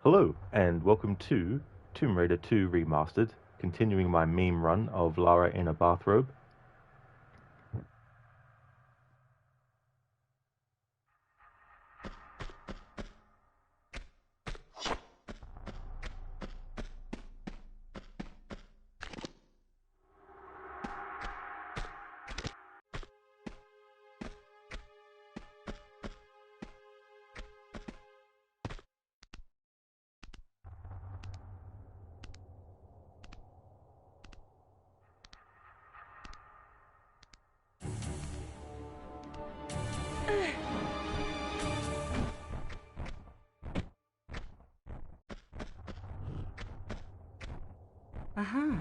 Hello, and welcome to Tomb Raider 2 Remastered, continuing my meme run of Lara in a bathrobe. Uh-huh.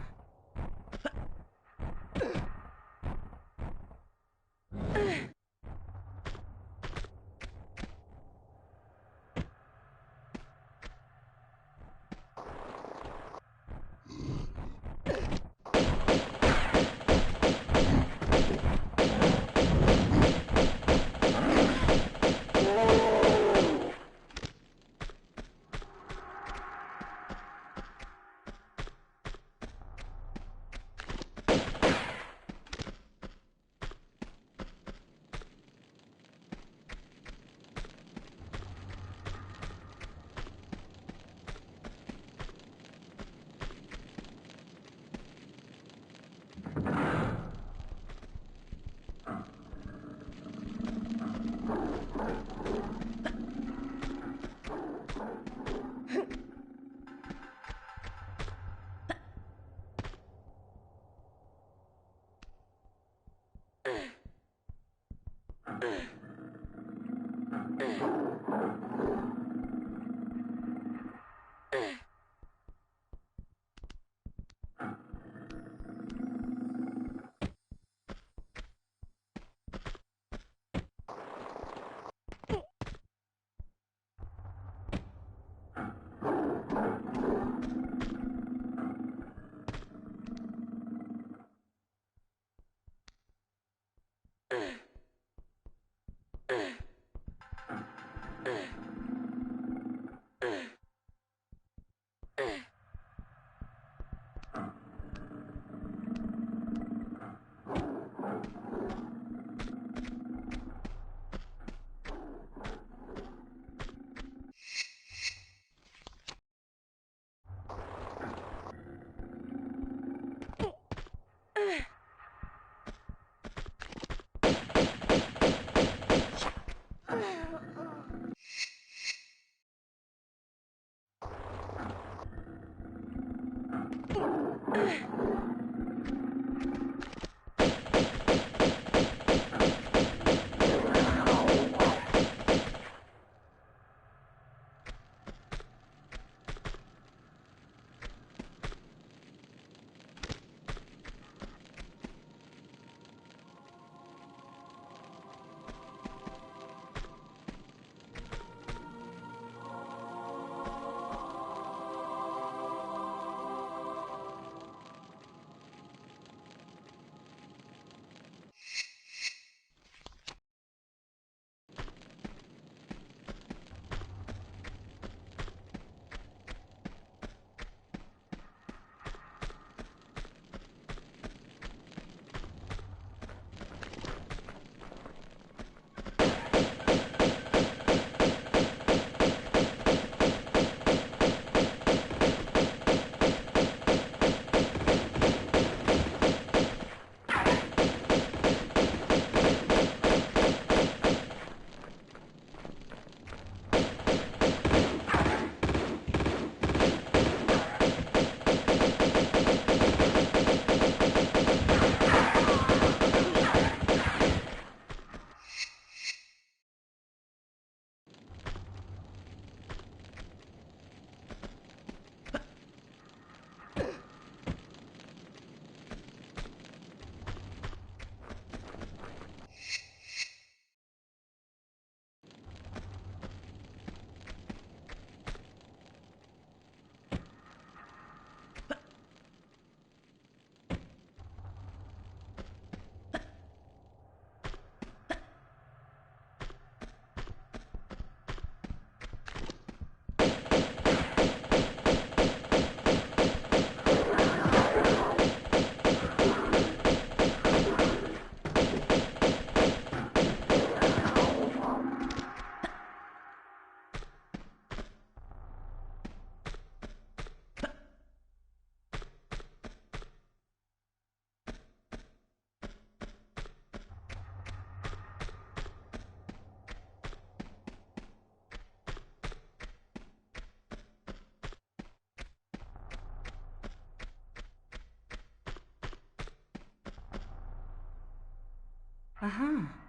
Aha.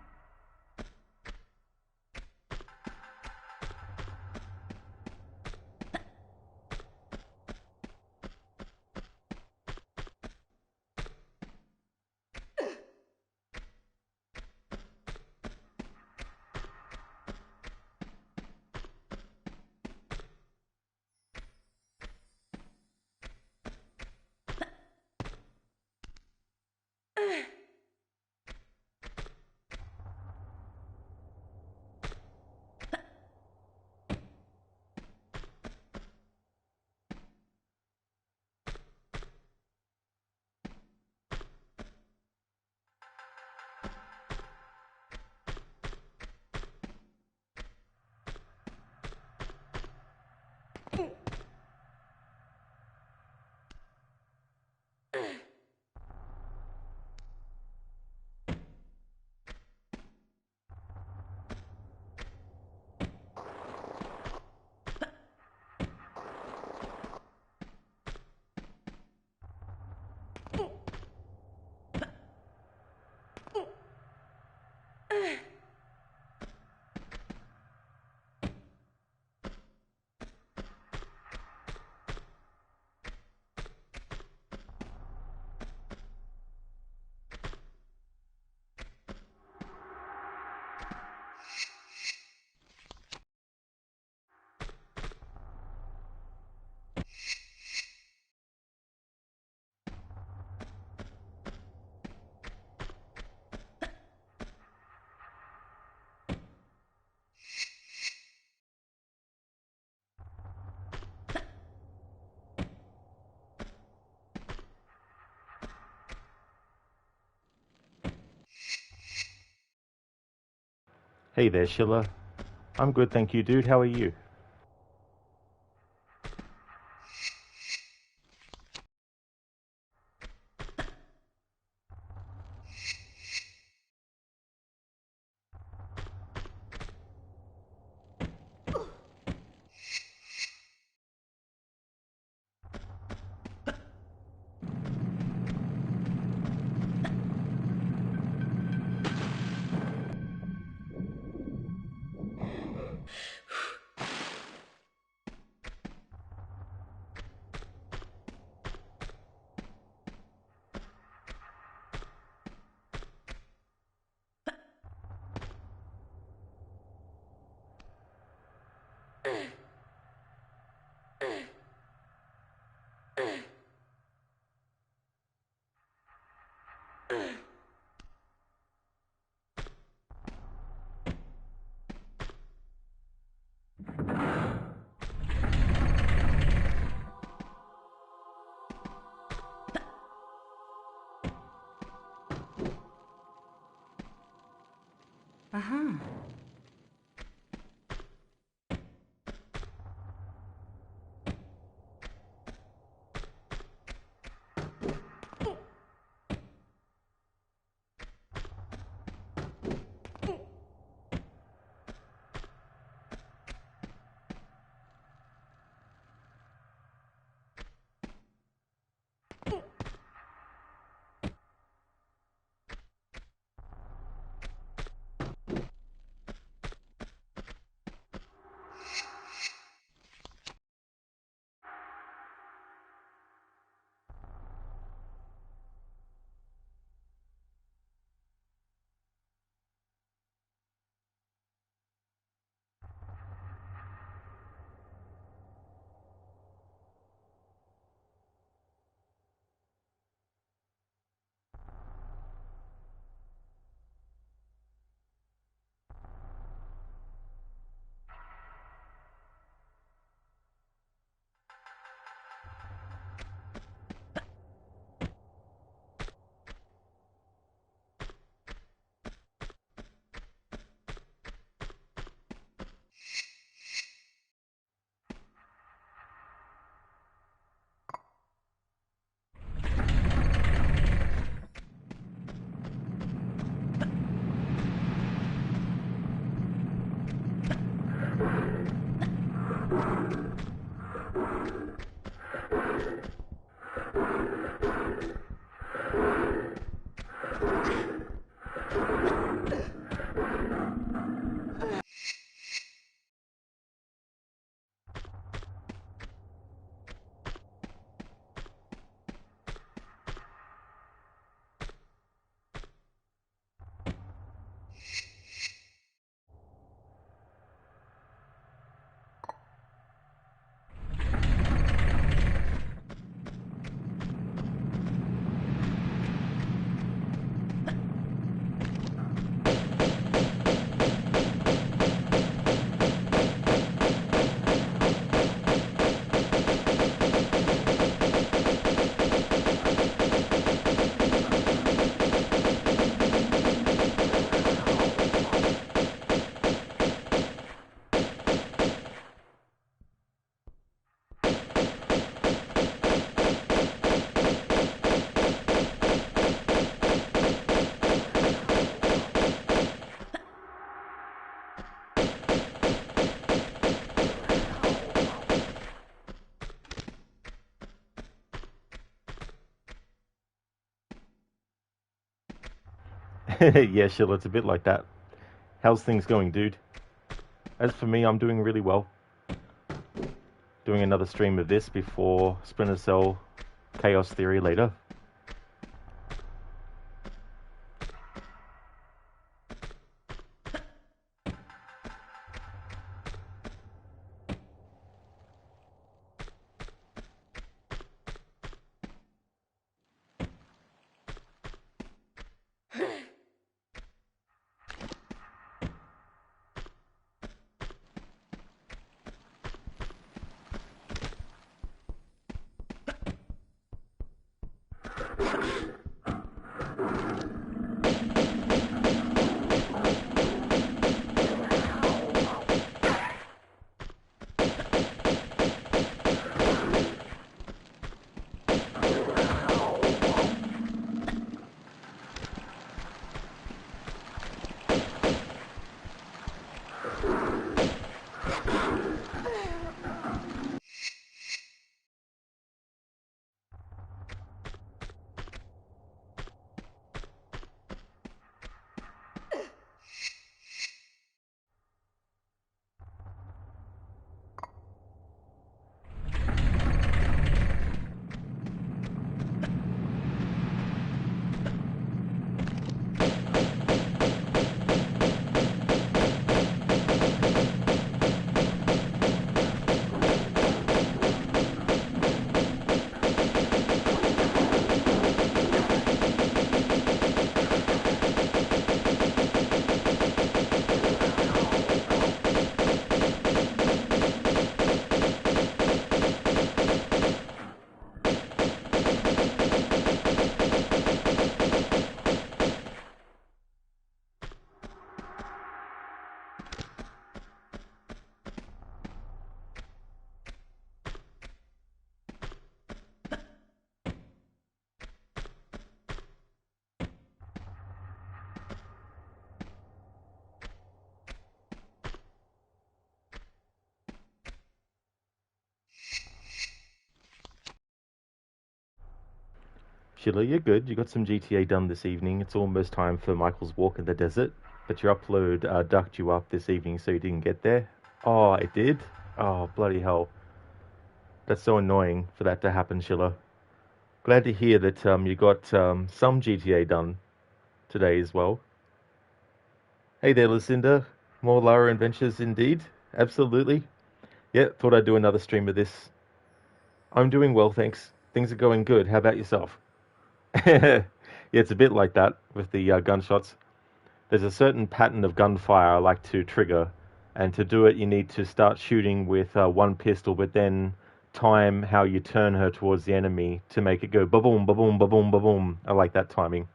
Hey there, Schiller. I'm good, thank you, dude. How are you? Aha. Yeah, Sheila, it's a bit like that. How's things going, dude? As for me, I'm doing really well. Doing another stream of this before Splinter Cell Chaos Theory later. Sheila, you're good. You got some GTA done this evening. It's almost time for Michael's walk in the desert, but your upload ducked you up this evening, so you didn't get there. Oh, it did? Oh, bloody hell. That's so annoying for that to happen, Sheila. Glad to hear that you got some GTA done today as well. Hey there, Lucinda. More Lara adventures indeed. Absolutely. Yeah, thought I'd do another stream of this. I'm doing well, thanks. Things are going good. How about yourself? Yeah, it's a bit like that with the gunshots. There's a certain pattern of gunfire I like to trigger, and to do it, you need to start shooting with one pistol, but then time how you turn her towards the enemy to make it go ba boom, ba boom, ba boom, ba boom. I like that timing.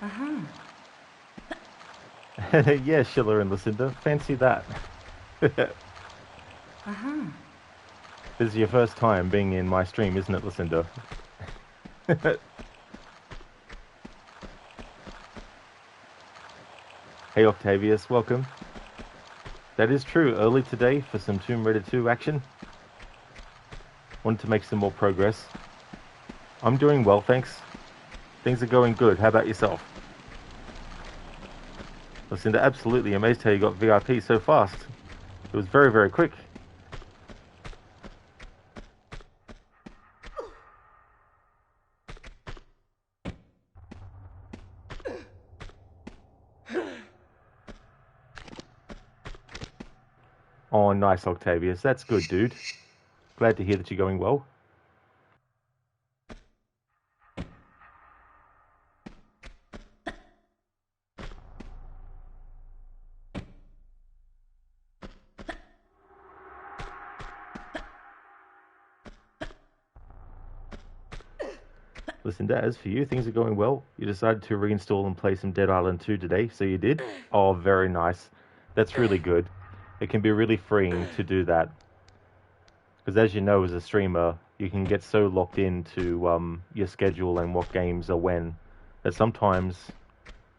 Uh-huh. Yeah, Schiller and Lucinda, fancy that. Uh-huh. This is your first time being in my stream, isn't it, Lucinda? Hey, Octavius, welcome. That is true, early today for some Tomb Raider 2 action. Wanted to make some more progress. I'm doing well, thanks. Things are going good. How about yourself? Lucinda, absolutely amazed how you got VIP so fast. It was very, very quick. Oh, nice, Octavius. That's good, dude. Glad to hear that you're going well. Listen, as for you, things are going well. You decided to reinstall and play some Dead Island 2 today, so you did? Oh, very nice. That's really good. It can be really freeing to do that. Because as you know, as a streamer, you can get so locked into your schedule and what games are when, that sometimes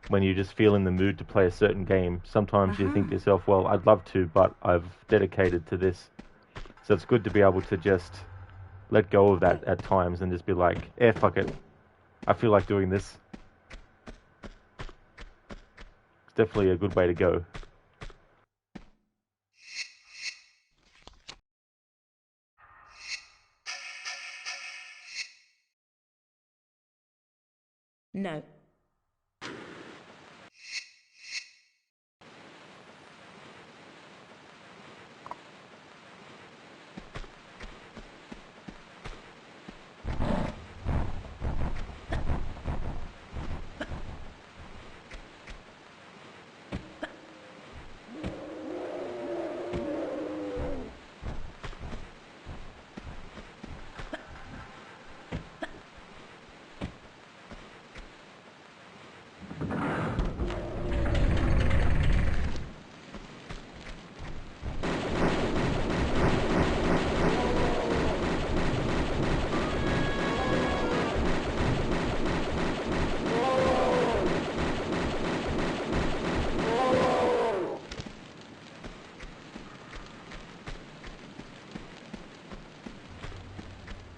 when you just feel in the mood to play a certain game, sometimes you think to yourself, well, I'd love to, but I've dedicated to this. So it's good to be able to just let go of that at times and just be like, fuck it. I feel like doing this. It's definitely a good way to go. No.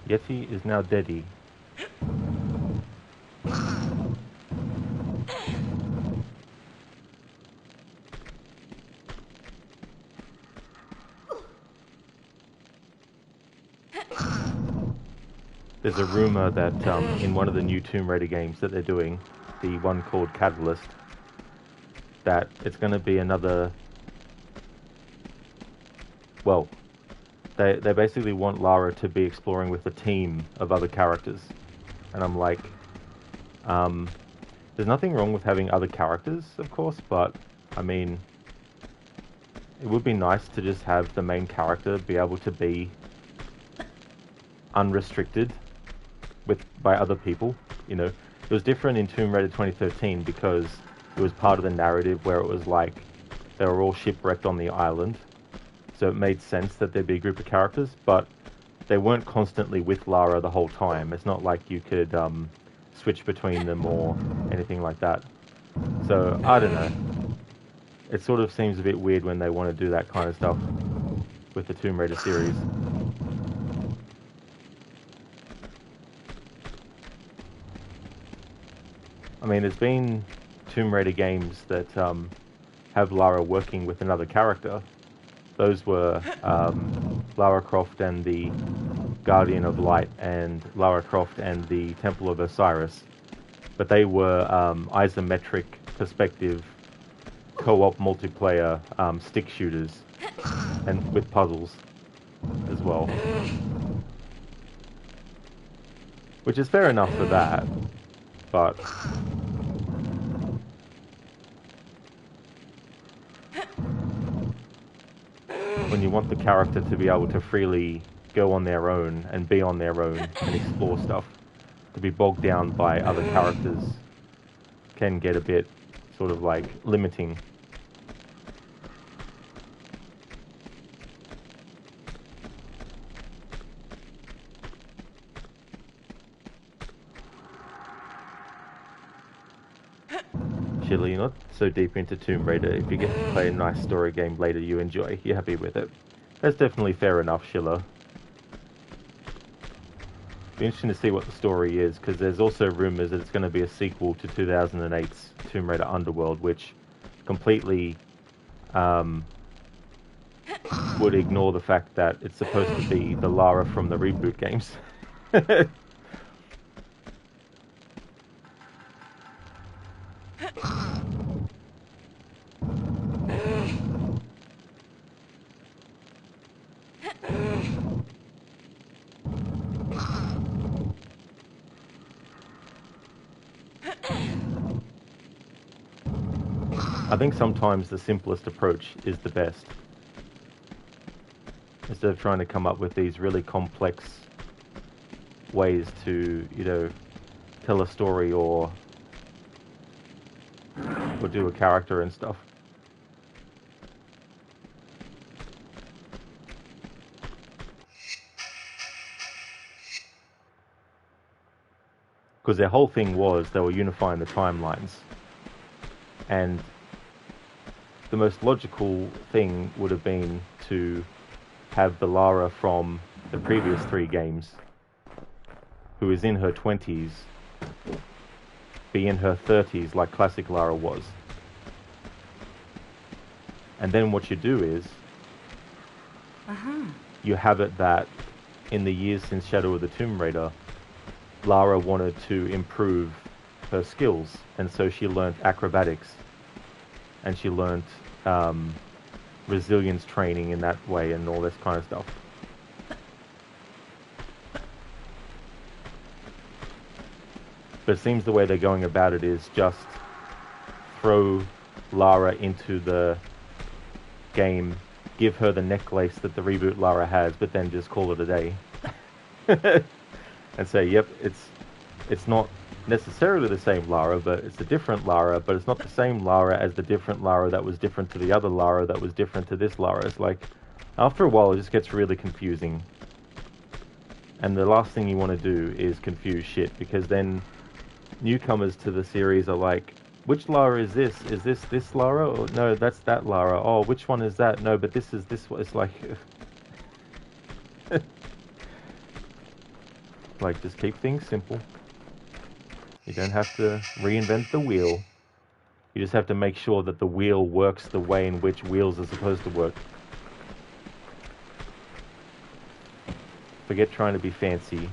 Yeti is now deady. There's a rumor that in one of the new Tomb Raider games that they're doing, the one called Catalyst, that it's going to be another... Well, they basically want Lara to be exploring with a team of other characters. And I'm like, there's nothing wrong with having other characters, of course, but, I mean, it would be nice to just have the main character be able to be unrestricted by other people, you know. It was different in Tomb Raider 2013 because it was part of the narrative where it was like they were all shipwrecked on the island, so it made sense that there'd be a group of characters, but they weren't constantly with Lara the whole time. It's not like you could switch between them or anything like that. So, I don't know. It sort of seems a bit weird when they want to do that kind of stuff with the Tomb Raider series. I mean, there's been Tomb Raider games that have Lara working with another character. Those were Lara Croft and the Guardian of Light and Lara Croft and the Temple of Osiris. But they were isometric perspective co-op multiplayer stick shooters and with puzzles as well. Which is fair enough for that, but when you want the character to be able to freely go on their own and be on their own and explore stuff, to be bogged down by other characters can get a bit sort of like limiting. Sheila, you're not so deep into Tomb Raider. If you get to play a nice story game later you enjoy, you're happy with it. That's definitely fair enough, Sheila. Be interesting to see what the story is, because there's also rumors that it's going to be a sequel to 2008's Tomb Raider Underworld, which completely would ignore the fact that it's supposed to be the Lara from the reboot games. I think sometimes the simplest approach is the best. Instead of trying to come up with these really complex ways to, you know, tell a story or do a character and stuff. Because their whole thing was they were unifying the timelines. And the most logical thing would have been to have the Lara from the previous 3 games, who is in her 20s, be in her 30s like classic Lara was. And then what you do is, you have it that in the years since Shadow of the Tomb Raider, Lara wanted to improve her skills, and so she learnt acrobatics, and she learnt resilience training in that way and all this kind of stuff. But it seems the way they're going about it is just throw Lara into the game, give her the necklace that the reboot Lara has, but then just call it a day. And say, yep, it's not necessarily the same Lara, but it's a different Lara, but it's not the same Lara as the different Lara that was different to the other Lara that was different to this Lara. It's like, after a while, it just gets really confusing. And the last thing you want to do is confuse shit, because then newcomers to the series are like, which Lara is this? Is this Lara? Or no, that's that Lara. Oh, which one is that? No, but this is this one. It's like... like, just keep things simple. You don't have to reinvent the wheel. You just have to make sure that the wheel works the way in which wheels are supposed to work. Forget trying to be fancy.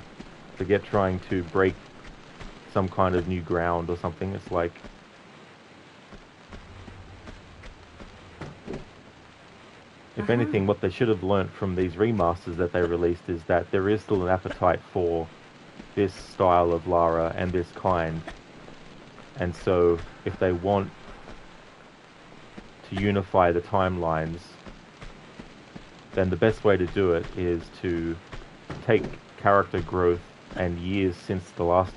Forget trying to break some kind of new ground or something. It's like... if anything, what they should have learnt from these remasters that they released is that there is still an appetite for this style of Lara and this kind. And so, if they want to unify the timelines, then the best way to do it is to take character growth and years since the last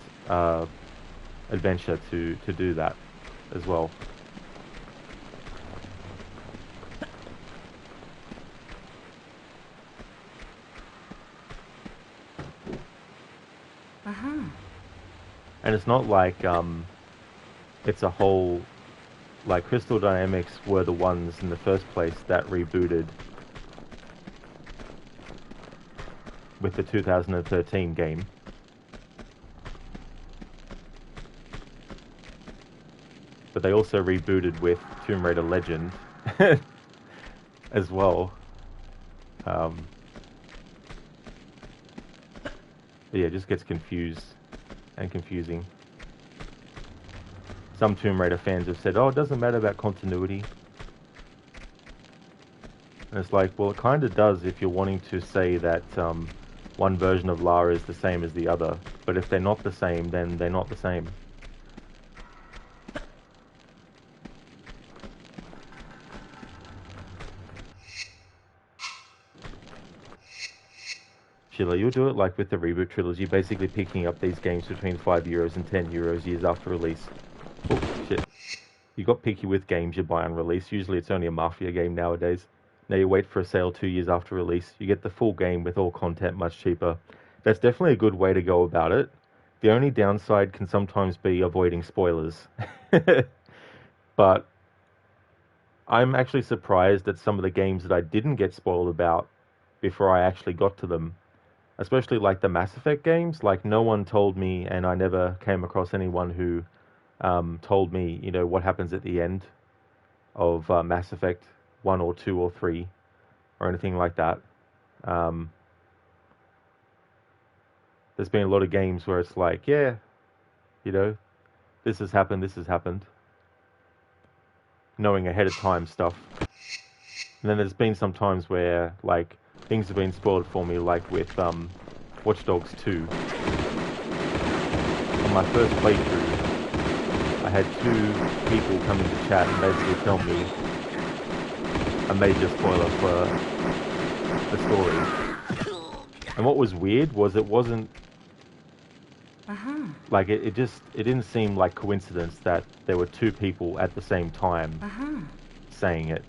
adventure to do that as well. And it's not like it's a whole... like, Crystal Dynamics were the ones in the first place that rebooted with the 2013 game. But they also rebooted with Tomb Raider Legend as well. But yeah, it just gets confused and confusing. Some Tomb Raider fans have said, oh, it doesn't matter about continuity. And it's like, well, it kind of does if you're wanting to say that one version of Lara is the same as the other. But if they're not the same, then they're not the same. Sheila, you'll do it like with the reboot trilogy, basically picking up these games between €5 and €10 years after release. Oh, shit. You got picky with games you buy on release. Usually it's only a Mafia game nowadays. Now you wait for a sale 2 years after release. You get the full game with all content much cheaper. That's definitely a good way to go about it. The only downside can sometimes be avoiding spoilers. But I'm actually surprised at some of the games that I didn't get spoiled about before I actually got to them. Especially like the Mass Effect games. Like no one told me, and I never came across anyone who told me, what happens at the end of Mass Effect 1 or 2 or 3 or anything like that. Um, there's been a lot of games where it's like, yeah, you know, this has happened, knowing ahead of time stuff. And then there's been some times where, like, things have been spoiled for me, like with Watch Dogs 2. On my first playthrough, I had two people come into chat and basically tell me a major spoiler for the story. And what was weird was it wasn't like it didn't seem like coincidence that there were two people at the same time saying it.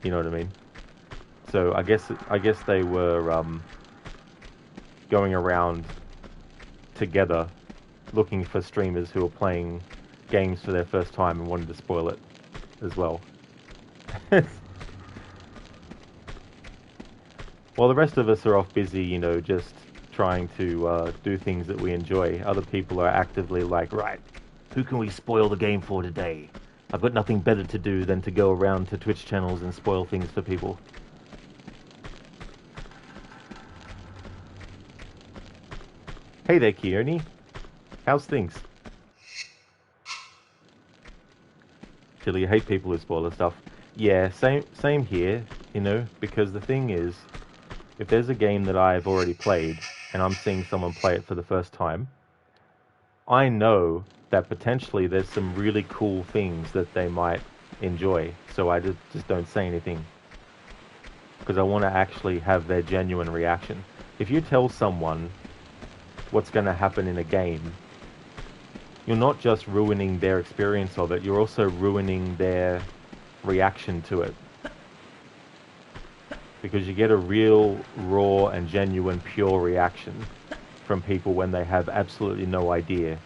You know what I mean? So I guess they were going around together looking for streamers who were playing games for their first time and wanted to spoil it as well. While the rest of us are off busy, just trying to do things that we enjoy, other people are actively like, right, who can we spoil the game for today? I've got nothing better to do than to go around to Twitch channels and spoil things for people. Hey there, Keone. How's things? Chili, you hate people who spoil the stuff. Yeah, same here, because the thing is, if there's a game that I've already played and I'm seeing someone play it for the first time, I know that potentially there's some really cool things that they might enjoy. So I just don't say anything because I want to actually have their genuine reaction. If you tell someone what's going to happen in a game, you're not just ruining their experience of it, you're also ruining their reaction to it. Because you get a real, raw and genuine, pure reaction from people when they have absolutely no idea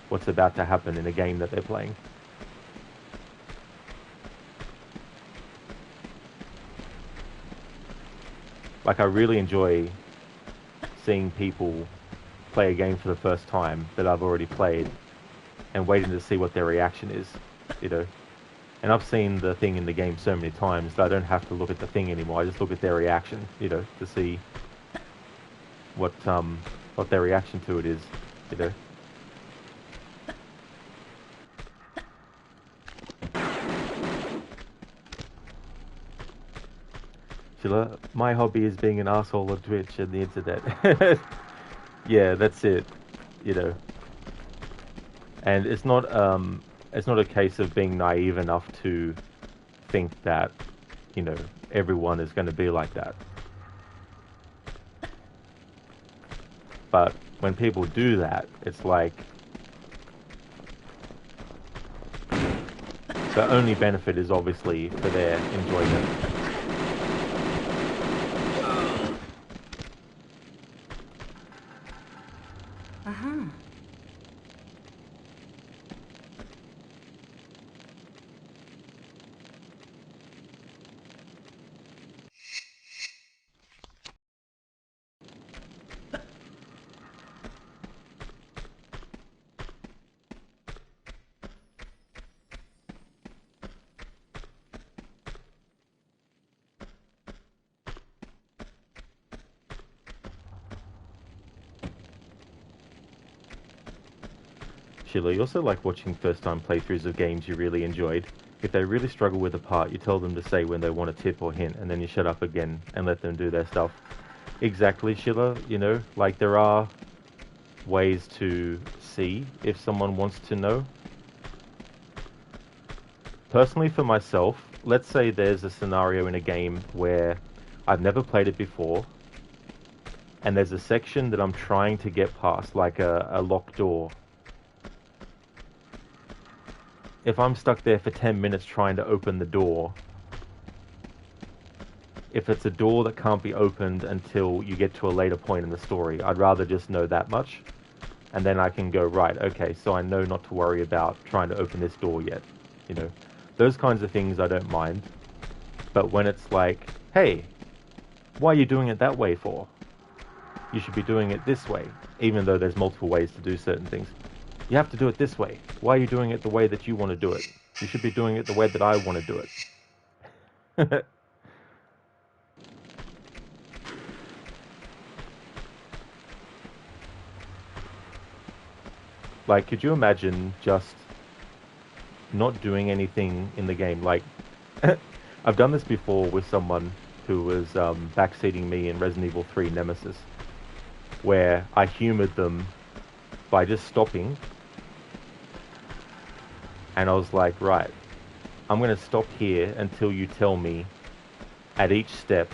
what's about to happen in a game that they're playing. Like, I really enjoy seeing people play a game for the first time that I've already played and waiting to see what their reaction is, And I've seen the thing in the game so many times that I don't have to look at the thing anymore. I just look at their reaction, to see what their reaction to it is, Sheila, my hobby is being an asshole on Twitch and the internet. Yeah, that's it, And it's not a case of being naive enough to think that, everyone is going to be like that. But when people do that, it's like the only benefit is obviously for their enjoyment. Sheila, you also like watching first-time playthroughs of games you really enjoyed. If they really struggle with a part, you tell them to say when they want a tip or hint, and then you shut up again and let them do their stuff. Exactly, Sheila, like there are ways to see if someone wants to know. Personally, for myself, let's say there's a scenario in a game where I've never played it before, and there's a section that I'm trying to get past, like a locked door. if I'm stuck there for 10 minutes trying to open the door, if it's a door that can't be opened until you get to a later point in the story, I'd rather just know that much. And then I can go, right, okay, so I know not to worry about trying to open this door yet. You know, those kinds of things I don't mind. But when it's like, hey, why are you doing it that way for? You should be doing it this way, even though there's multiple ways to do certain things. You have to do it this way. Why are you doing it the way that you want to do it? You should be doing it the way that I want to do it. Like, could you imagine just not doing anything in the game? Like, I've done this before with someone who was backseating me in Resident Evil 3 Nemesis, where I humored them by just stopping, and I was like, right, I'm going to stop here until you tell me at each step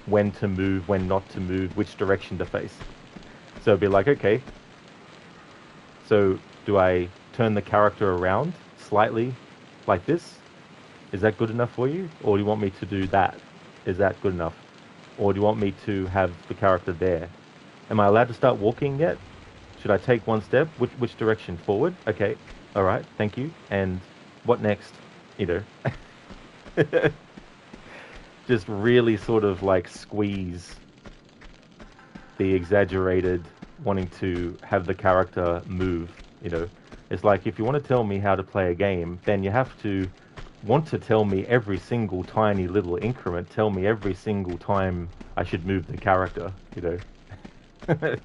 when to move, when not to move, which direction to face. So it'd be like, okay, so do I turn the character around slightly like this? Is that good enough for you? Or do you want me to do that? Is that good enough? Or do you want me to have the character there? Am I allowed to start walking yet? Should I take one step? Which direction? Forward? Okay. All right. Thank you. And what next? You know. Just really sort of like squeeze the exaggerated wanting to have the character move, you know. It's like, if you want to tell me how to play a game, then you have to want to tell me every single tiny little increment, tell me every single time I should move the character, you know.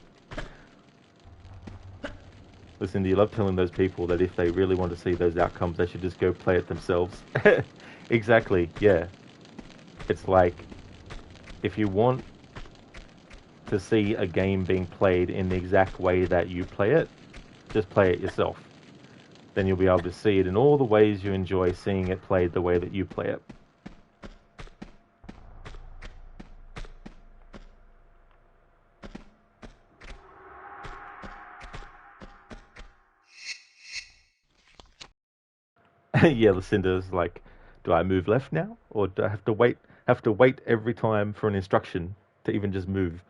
Listen, do you love telling those people that if they really want to see those outcomes, they should just go play it themselves? Exactly, yeah. It's like, if you want to see a game being played in the exact way that you play it, just play it yourself. Then you'll be able to see it in all the ways you enjoy seeing it played the way that you play it. Yeah, Lucinda's like, do I move left now? Or do I have to wait every time for an instruction to even just move?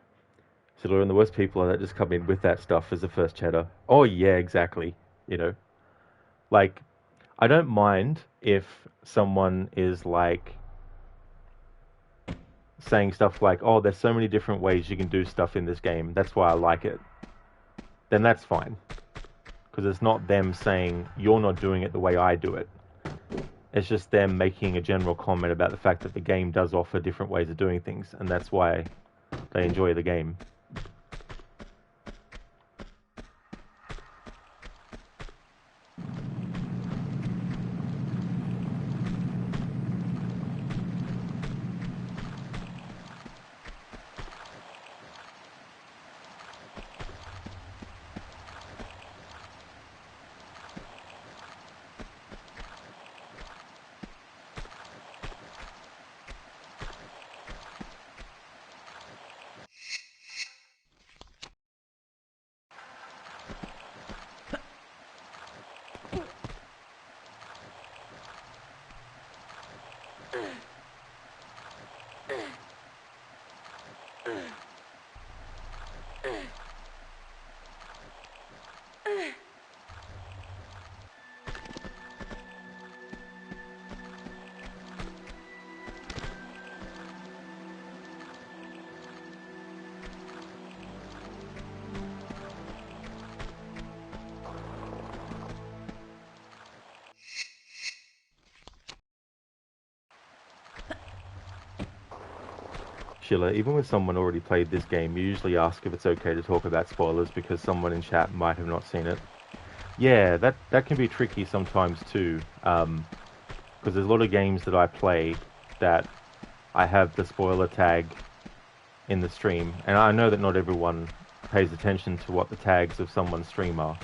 So Laura, and the worst people are that just come in with that stuff as the first chatter. Oh yeah, exactly. You know, like, I don't mind if someone is like saying stuff like, oh, there's so many different ways you can do stuff in this game. That's why I like it. Then that's fine. Because it's not them saying, you're not doing it the way I do it. It's just them making a general comment about the fact that the game does offer different ways of doing things. And that's why they enjoy the game. Sheila, even when someone already played this game, you usually ask if it's okay to talk about spoilers because someone in chat might have not seen it. Yeah, that can be tricky sometimes too, because there's a lot of games that I play that I have the spoiler tag in the stream, and I know that not everyone pays attention to what the tags of someone's stream are.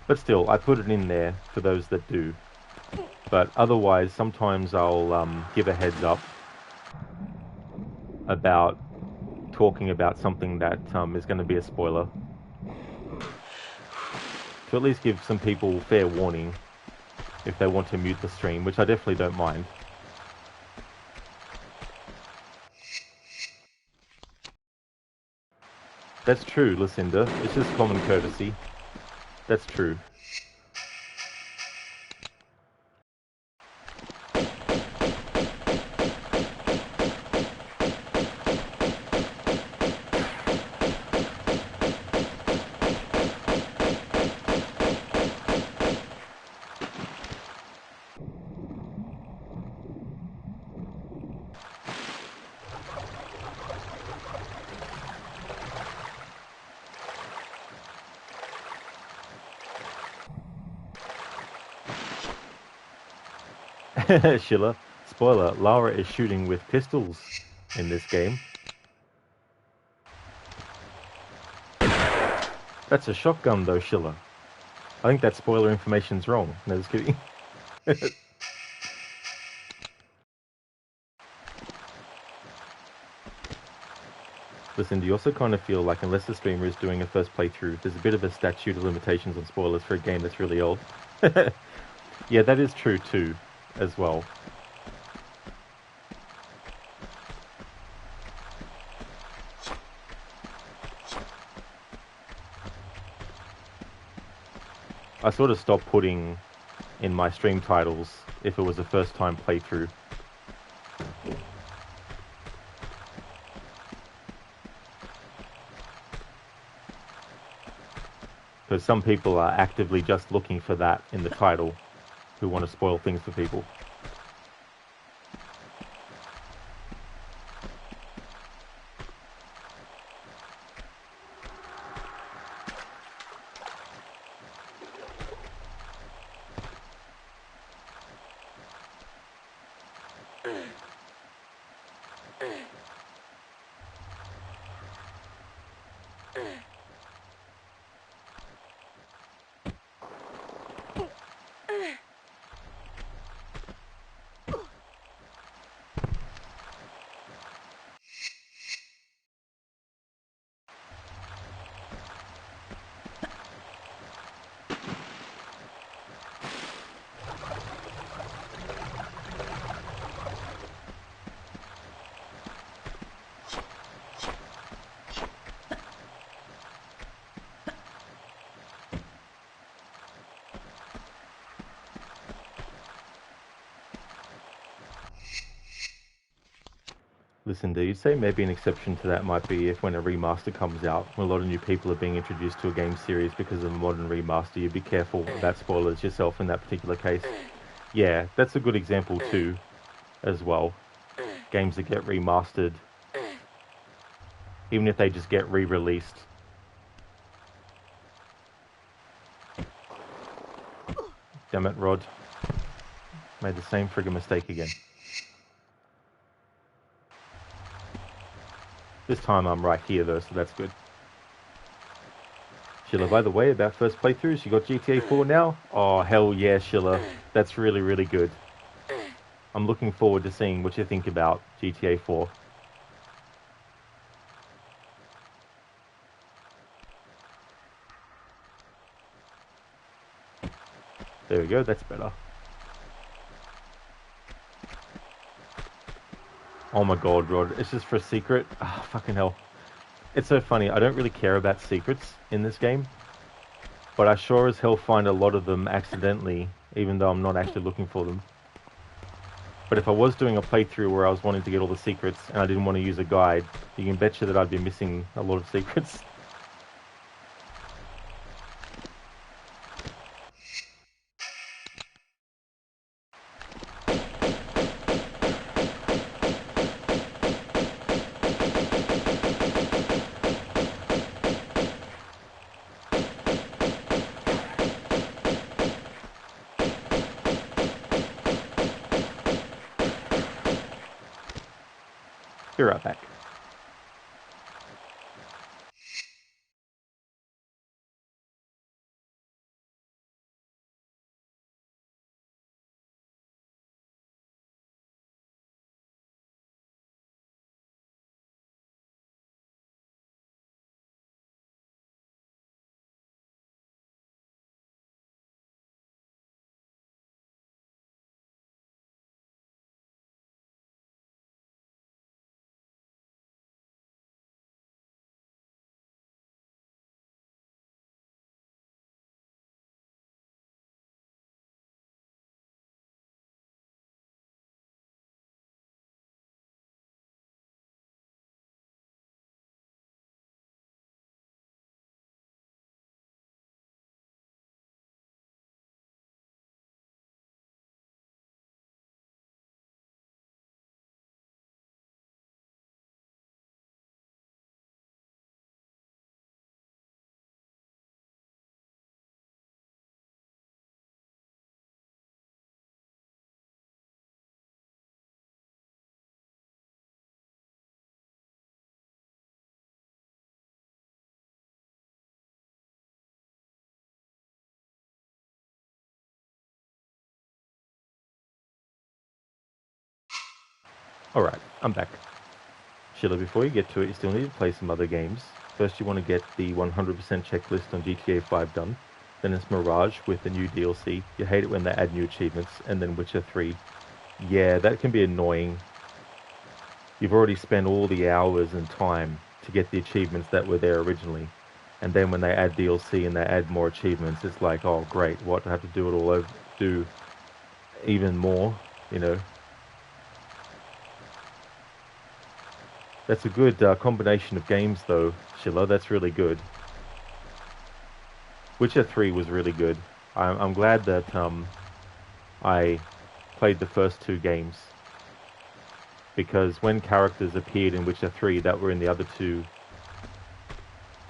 But still, I put it in there for those that do. But otherwise, sometimes I'll give a heads up about talking about something that is going to be a spoiler. to at least give some people fair warning if they want to mute the stream, which I definitely don't mind. That's true, Lucinda. It's just common courtesy. That's true. Schiller. Spoiler, Lara is shooting with pistols in this game. That's a shotgun though, Schiller. I think that spoiler information's wrong. No, just kidding. Listen, do you also kind of feel like unless the streamer is doing a first playthrough, there's a bit of a statute of limitations on spoilers for a game that's really old? Yeah, that is true too, as well. I sort of stopped putting in my stream titles if it was a first time playthrough. Because some people are actively just looking for that in the title, who want to spoil things for people. Listen, do you say maybe an exception to that might be if when a remaster comes out, when a lot of new people are being introduced to a game series because of a modern remaster, you be careful about spoilers yourself in that particular case. Yeah, that's a good example too, as well. Games that get remastered, even if they just get re-released. Damn it, Rod. Made the same friggin' mistake again. This time I'm right here though, so that's good. Sheila, by the way, about first playthroughs, you got GTA 4 now? Oh, hell yeah, Sheila. That's really, really good. I'm looking forward to seeing what you think about GTA 4. There we go, that's better. Oh my god, Rod, it's just for a secret? Ah, fucking hell. It's so funny, I don't really care about secrets in this game, but I sure as hell find a lot of them accidentally, even though I'm not actually looking for them. But if I was doing a playthrough where I was wanting to get all the secrets and I didn't want to use a guide, you can betcha that I'd be missing a lot of secrets. Be right back. Alright, I'm back. Sheila, before you get to it, you still need to play some other games. First, you want to get the 100% checklist on GTA 5 done. Then it's Mirage with the new DLC. You hate it when they add new achievements. And then Witcher 3. Yeah, that can be annoying. You've already spent all the hours and time to get the achievements that were there originally. And then when they add DLC and they add more achievements, it's like, oh great, what, I have to do it all over, do even more, you know. That's a good combination of games though, Shilla, that's really good. Witcher 3 was really good. I'm glad that I played the first two games because when characters appeared in Witcher 3 that were in the other two,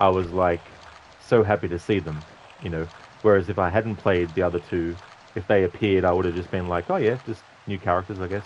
I was like so happy to see them, you know. Whereas if I hadn't played the other two, if they appeared, I would have just been like, oh yeah, just new characters, I guess.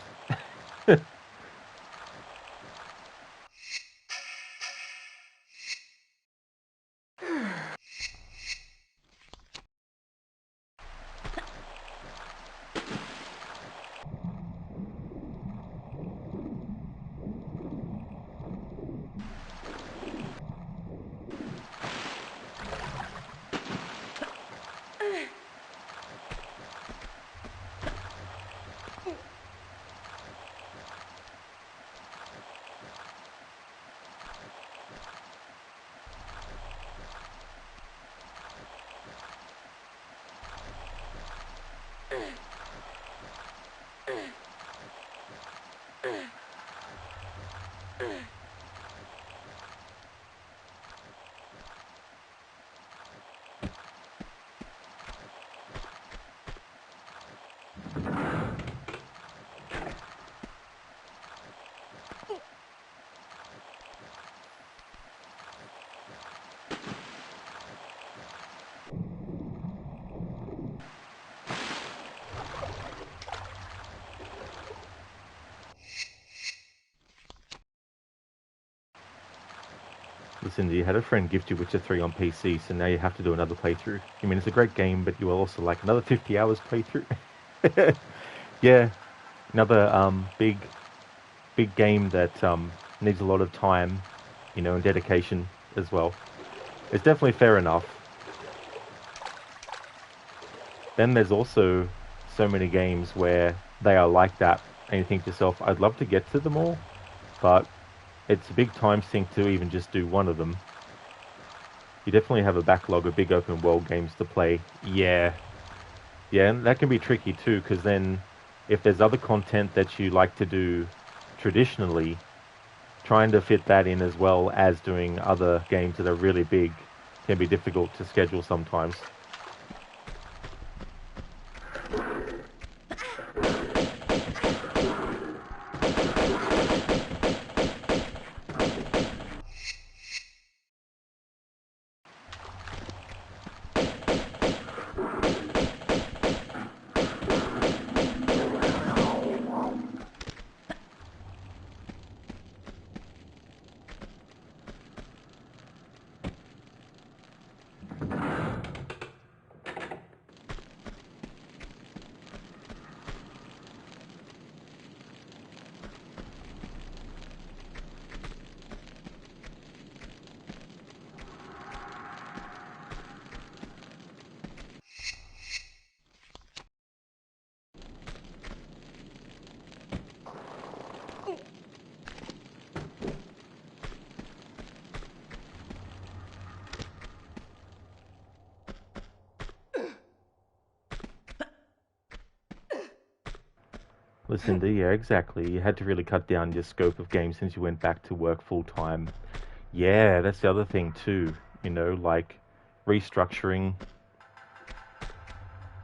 Listen, you had a friend gift you Witcher 3 on PC, so now you have to do another playthrough. I mean, it's a great game, but you will also like another 50 hours playthrough. Yeah, another big game that needs a lot of time, you know, and dedication as well. It's definitely fair enough. Then there's also so many games where they are like that, and you think to yourself, I'd love to get to them all, but it's a big time sink to even just do one of them. You definitely have a backlog of big open world games to play. Yeah, yeah, and that can be tricky too, because then if there's other content that you like to do traditionally, trying to fit that in as well as doing other games that are really big can be difficult to schedule sometimes. Listen, yeah, exactly. You had to really cut down your scope of games since you went back to work full time. Yeah, that's the other thing too. You know, like restructuring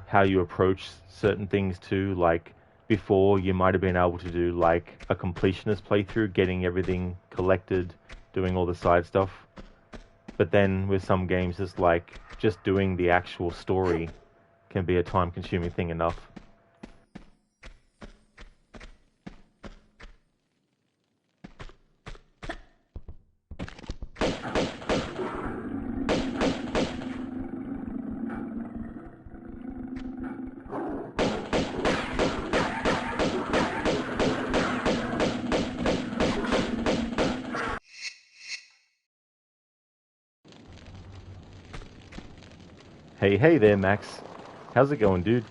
how you approach certain things too. Like before, you might have been able to do like a completionist playthrough, getting everything collected, doing all the side stuff. But then with some games, it's like just doing the actual story can be a time-consuming thing enough. Hey there, Max. How's it going, dude?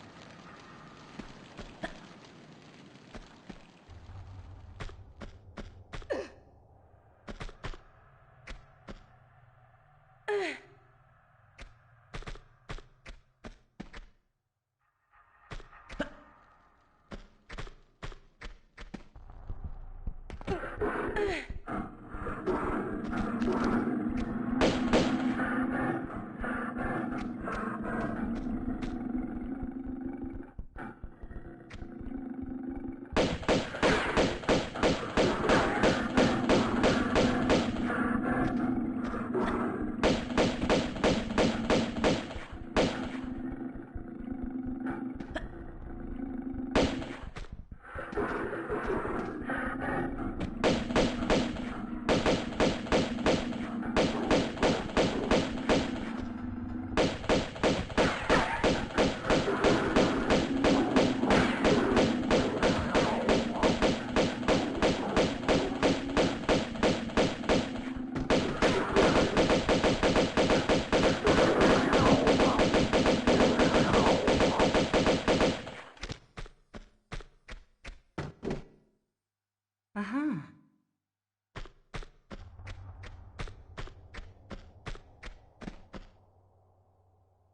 Uh-huh.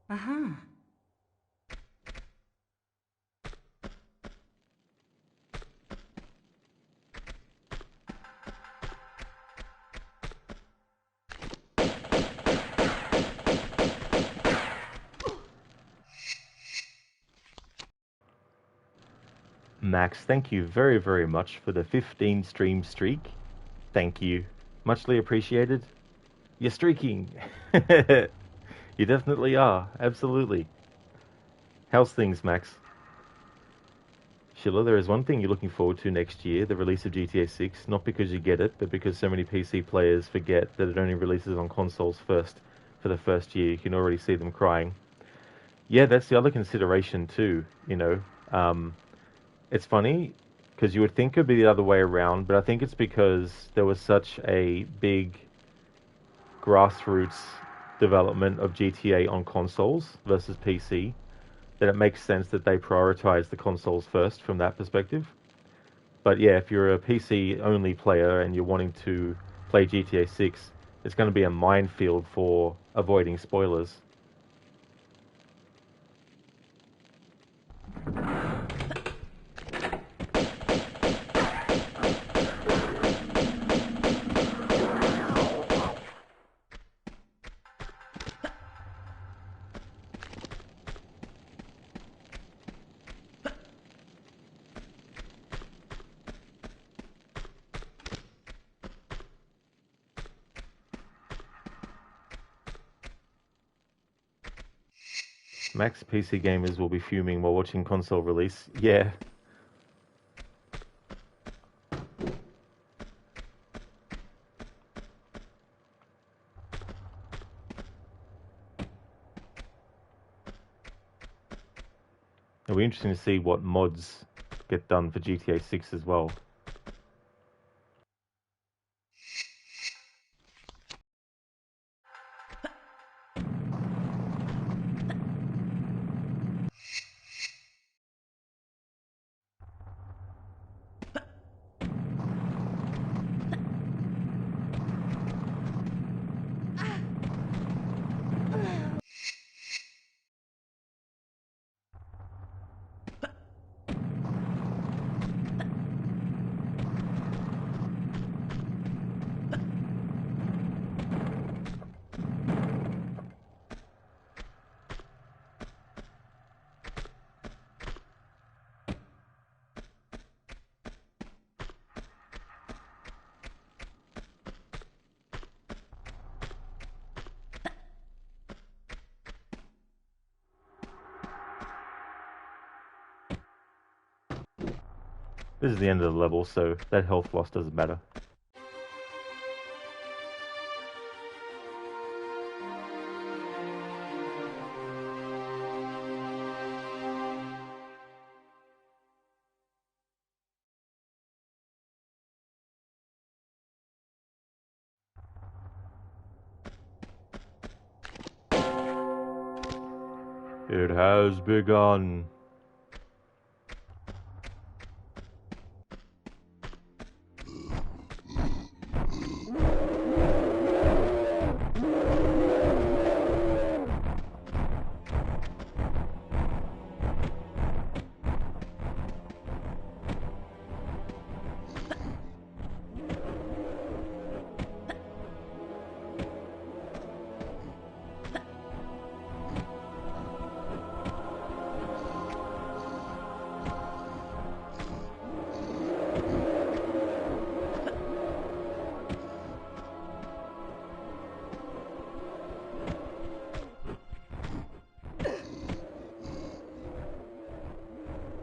Uh-huh. Max, thank you very, very much for the 15 stream streak. Thank you. Muchly appreciated. You're streaking. You definitely are. Absolutely. How's things, Max? Sheila, there is one thing you're looking forward to next year, the release of GTA 6, not because you get it, but because so many PC players forget that it only releases on consoles first for the first year. You can already see them crying. Yeah, that's the other consideration too, you know. Um, it's funny because you would think it'd be the other way around, but I think it's because there was such a big grassroots development of GTA on consoles versus PC that it makes sense that they prioritize the consoles first from that perspective. But yeah, if you're a PC only player and you're wanting to play GTA 6, it's going to be a minefield for avoiding spoilers. Max PC gamers will be fuming while watching console release. Yeah. It'll be interesting to see what mods get done for GTA 6 as well. This is the end of the level, so that health loss doesn't matter. It has begun.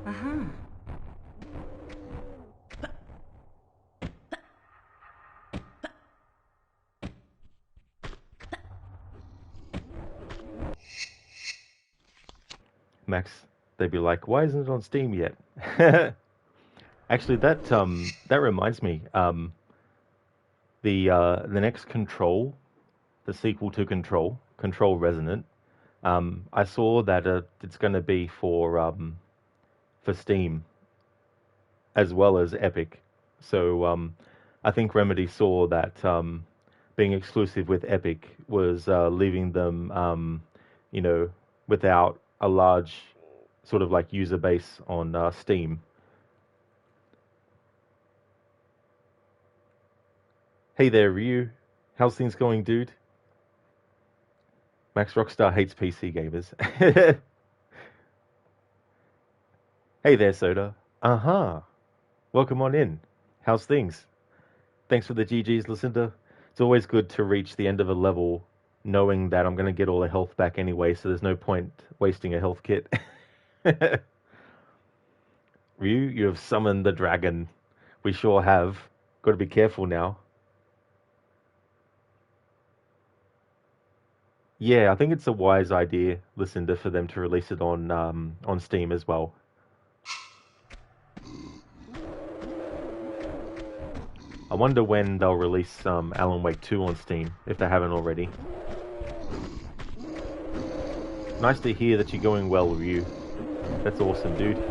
Uh-huh. Max, they'd be like, "Why isn't it on Steam yet?" Actually, that reminds me. The next Control, the sequel to Control, Control Resonant. I saw that it's going to be for Steam as well as Epic. So I think Remedy saw that being exclusive with Epic was leaving them, you know, without a large sort of like user base on Steam. Hey there, Ryu. How's things going, dude? Max Rockstar hates PC gamers. Hey there, Soda. Uh-huh. Welcome on in. How's things? Thanks for the GGs, Lucinda. It's always good to reach the end of a level knowing that I'm going to get all the health back anyway, so there's no point wasting a health kit. Ryu, you have summoned the dragon. We sure have. Got to be careful now. Yeah, I think it's a wise idea, Lucinda, for them to release it on Steam as well. I wonder when they'll release Alan Wake 2 on Steam, if they haven't already. Nice to hear that you're going well, Ryu. That's awesome, dude.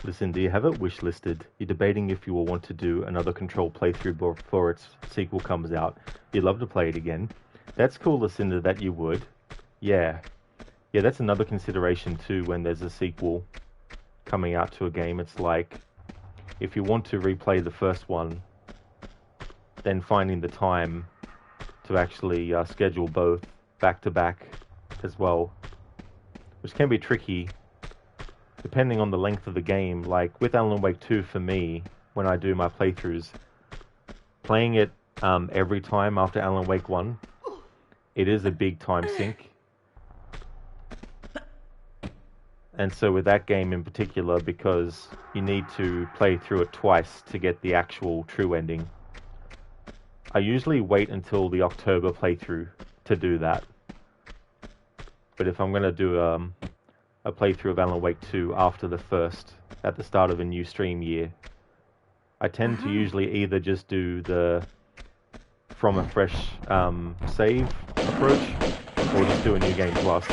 Listen, do you have it wishlisted? You're debating if you will want to do another Control playthrough before its sequel comes out. You'd love to play it again. That's cool, Lucinda, that you would. Yeah. Yeah, that's another consideration too when there's a sequel coming out to a game. It's like, if you want to replay the first one, then finding the time to actually schedule both back to back as well, which can be tricky depending on the length of the game. Like with Alan Wake 2 for me, when I do my playthroughs, playing it every time after Alan Wake 1, it is a big time sink. And so with that game in particular, because you need to play through it twice to get the actual true ending, I usually wait until the October playthrough to do that. But if I'm going to do a playthrough of Alan Wake 2 after the first, at the start of a new stream year, I tend to usually either just do the from a fresh save approach, or just do a new game plus.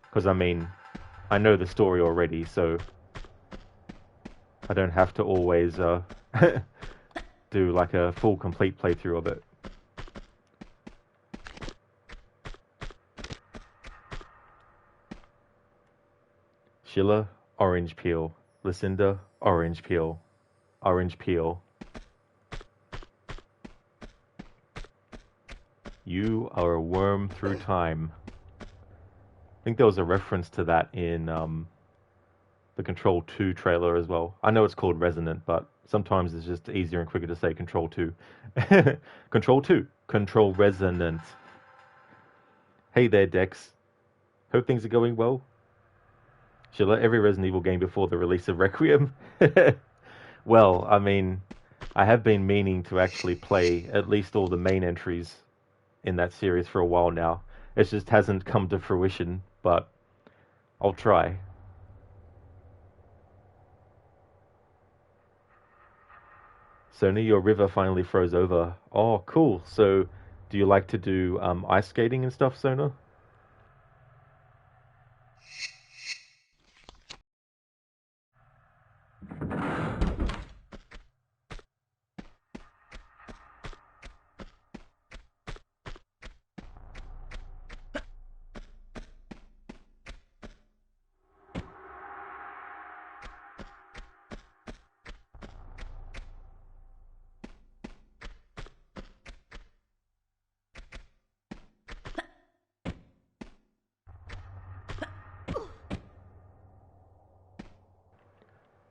Because, I mean, I know the story already, so I don't have to always do like a full complete playthrough of it. Sheila, orange peel. Lucinda, orange peel. Orange peel. You are a worm through time. I think there was a reference to that in the Control 2 trailer as well. I know it's called Resonant, but sometimes it's just easier and quicker to say Control 2. Control 2. Control Resonant. Hey there, Dex. Hope things are going well. Sheila, every Resident Evil game before the release of Requiem. Well, I mean, I have been meaning to actually play at least all the main entries in that series for a while now. It just hasn't come to fruition, but I'll try. Sony, your river finally froze over. Oh, cool. So, do you like to do ice skating and stuff, Sona?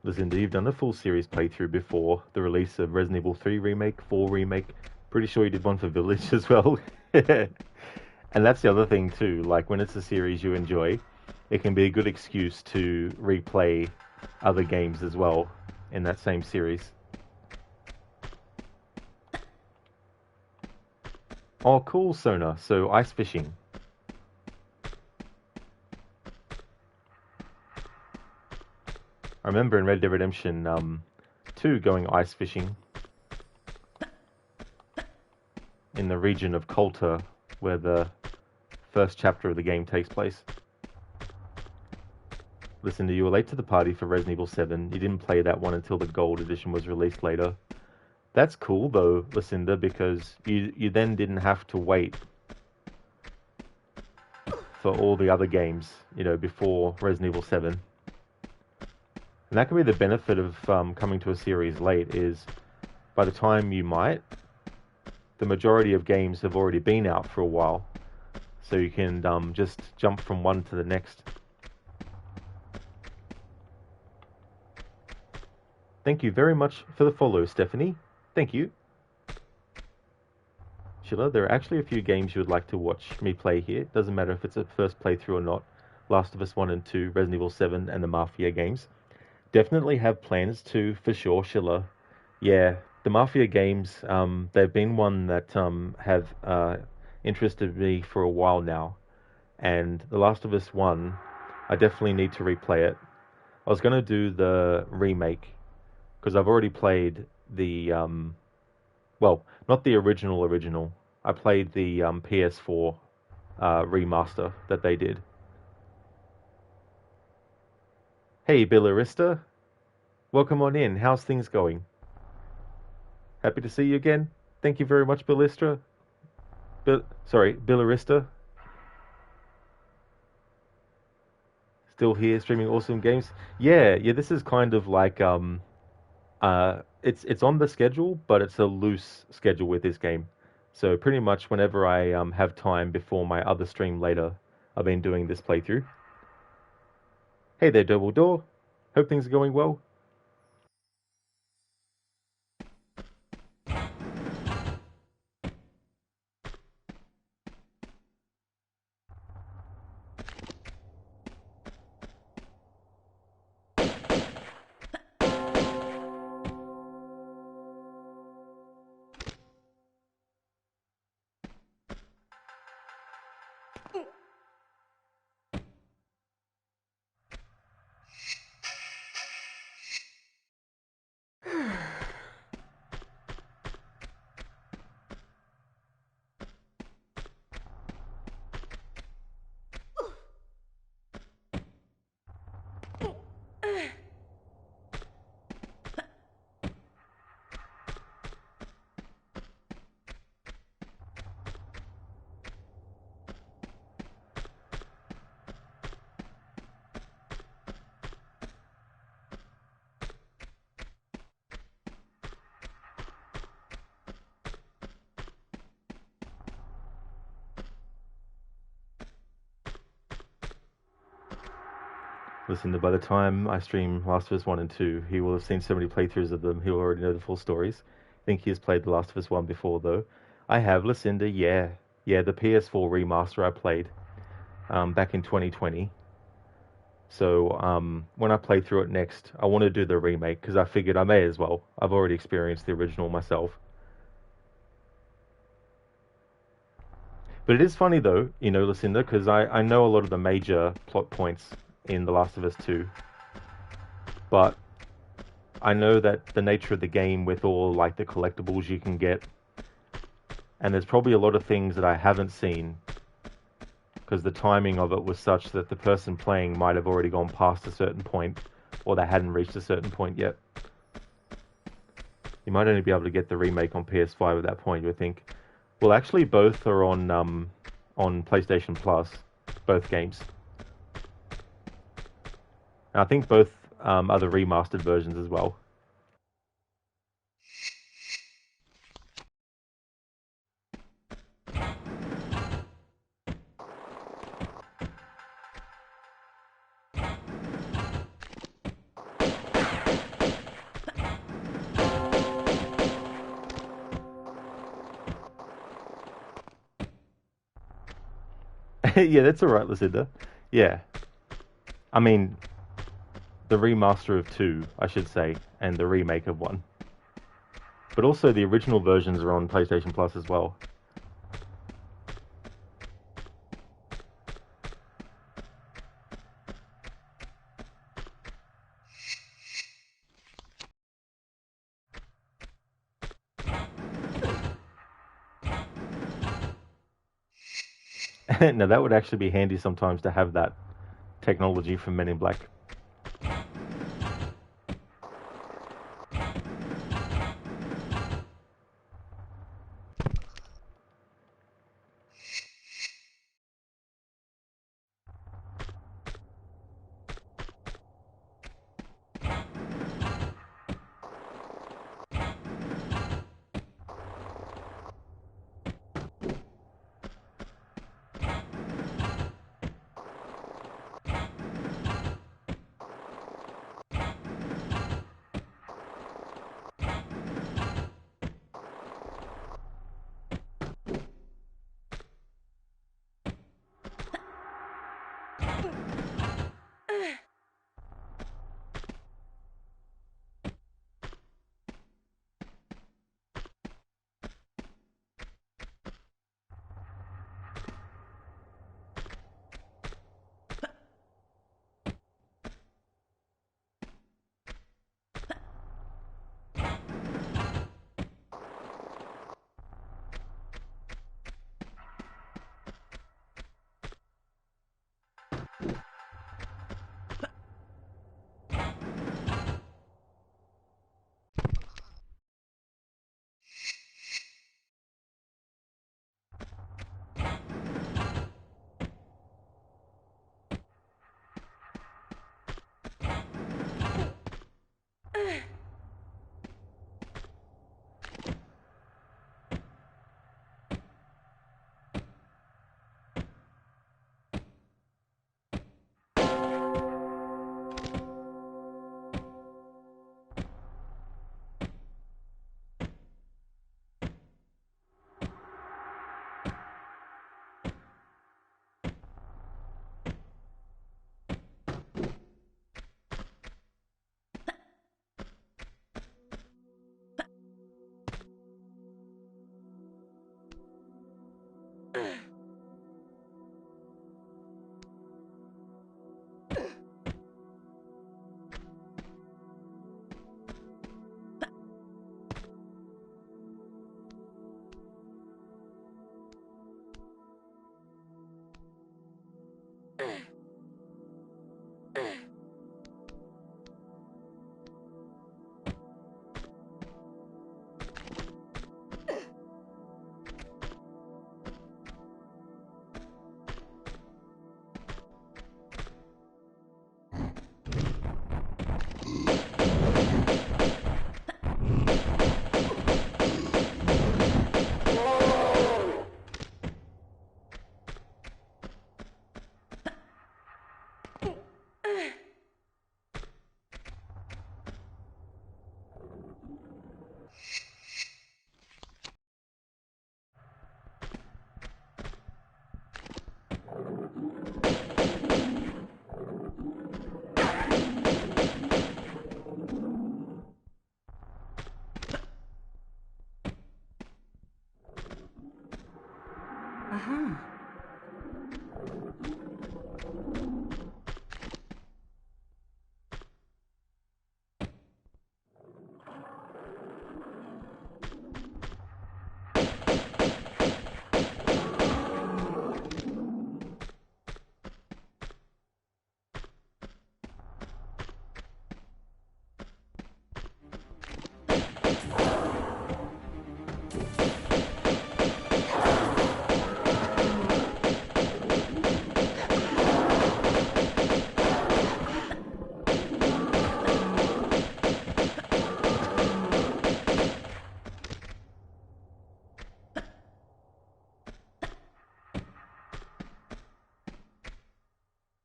Listen, you've done a full series playthrough before the release of Resident Evil 3 Remake, 4 Remake. Pretty sure you did one for Village as well. And that's the other thing too, like when it's a series you enjoy, it can be a good excuse to replay other games as well in that same series. Oh, cool, Sona. So ice fishing. I remember in Red Dead Redemption 2 going ice fishing in the region of Colter, where the first chapter of the game takes place. Listen, you were late to the party for Resident Evil 7. You didn't play that one until the Gold Edition was released later. That's cool though, Lucinda, because you then didn't have to wait for all the other games, before Resident Evil 7. And that can be the benefit of coming to a series late, is by the time you might, the majority of games have already been out for a while. So you can just jump from one to the next. Thank you very much for the follow, Stephanie. Thank you. Sheila, there are actually a few games you would like to watch me play here. Doesn't matter if it's a first playthrough or not. Last of Us 1 and 2, Resident Evil 7, and the Mafia games. Definitely have plans to, for sure, Sheila. Yeah, the Mafia games, they've been one that have interested me for a while now. And The Last of Us 1, I definitely need to replay it. I was going to do the remake, because I've already played the, well, not the original. I played the PS4 remaster that they did. Hey, Billarista. Welcome on in. How's things going? Happy to see you again. Thank you very much, Billarista. Billarista. Still here streaming awesome games. Yeah, this is kind of like it's on the schedule, but it's a loose schedule with this game. So pretty much whenever I have time before my other stream later, I've been doing this playthrough. Hey there, Double Door. Hope things are going well. Listen, by the time I stream Last of Us 1 and 2, he will have seen so many playthroughs of them, he will already know the full stories. I think he has played The Last of Us 1 before, though. I have, Lucinda, yeah. Yeah, the PS4 remaster I played back in 2020. So when I play through it next, I want to do the remake because I figured I may as well. I've already experienced the original myself. But it is funny though, Lucinda, because I know a lot of the major plot points in The Last of Us 2, but I know that the nature of the game with all like the collectibles you can get, and there's probably a lot of things that I haven't seen because the timing of it was such that the person playing might have already gone past a certain point or they hadn't reached a certain point yet. You might only be able to get the remake on PS5 at that point, you would think. Well, actually, both are on PlayStation Plus, both games. And I think both are the remastered versions as well. Yeah, that's alright, Lucinda. Yeah. I mean, the remaster of 2, I should say, and the remake of 1. But also the original versions are on PlayStation Plus as well. Now that would actually be handy sometimes to have that technology from Men in Black.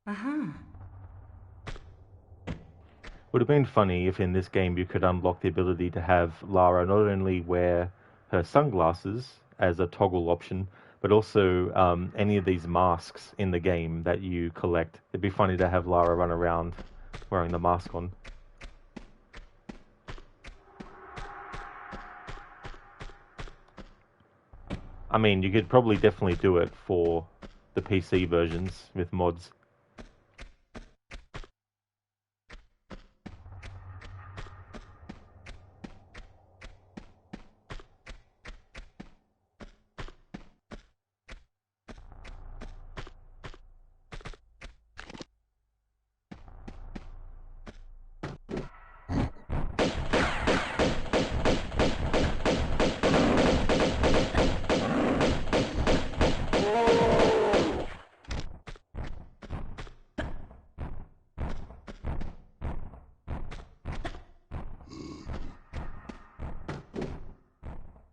Uh-huh. Would have been funny if in this game you could unlock the ability to have Lara not only wear her sunglasses as a toggle option, but also any of these masks in the game that you collect. It'd be funny to have Lara run around wearing the mask on. I mean, you could probably definitely do it for the PC versions with mods.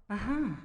Uh-huh.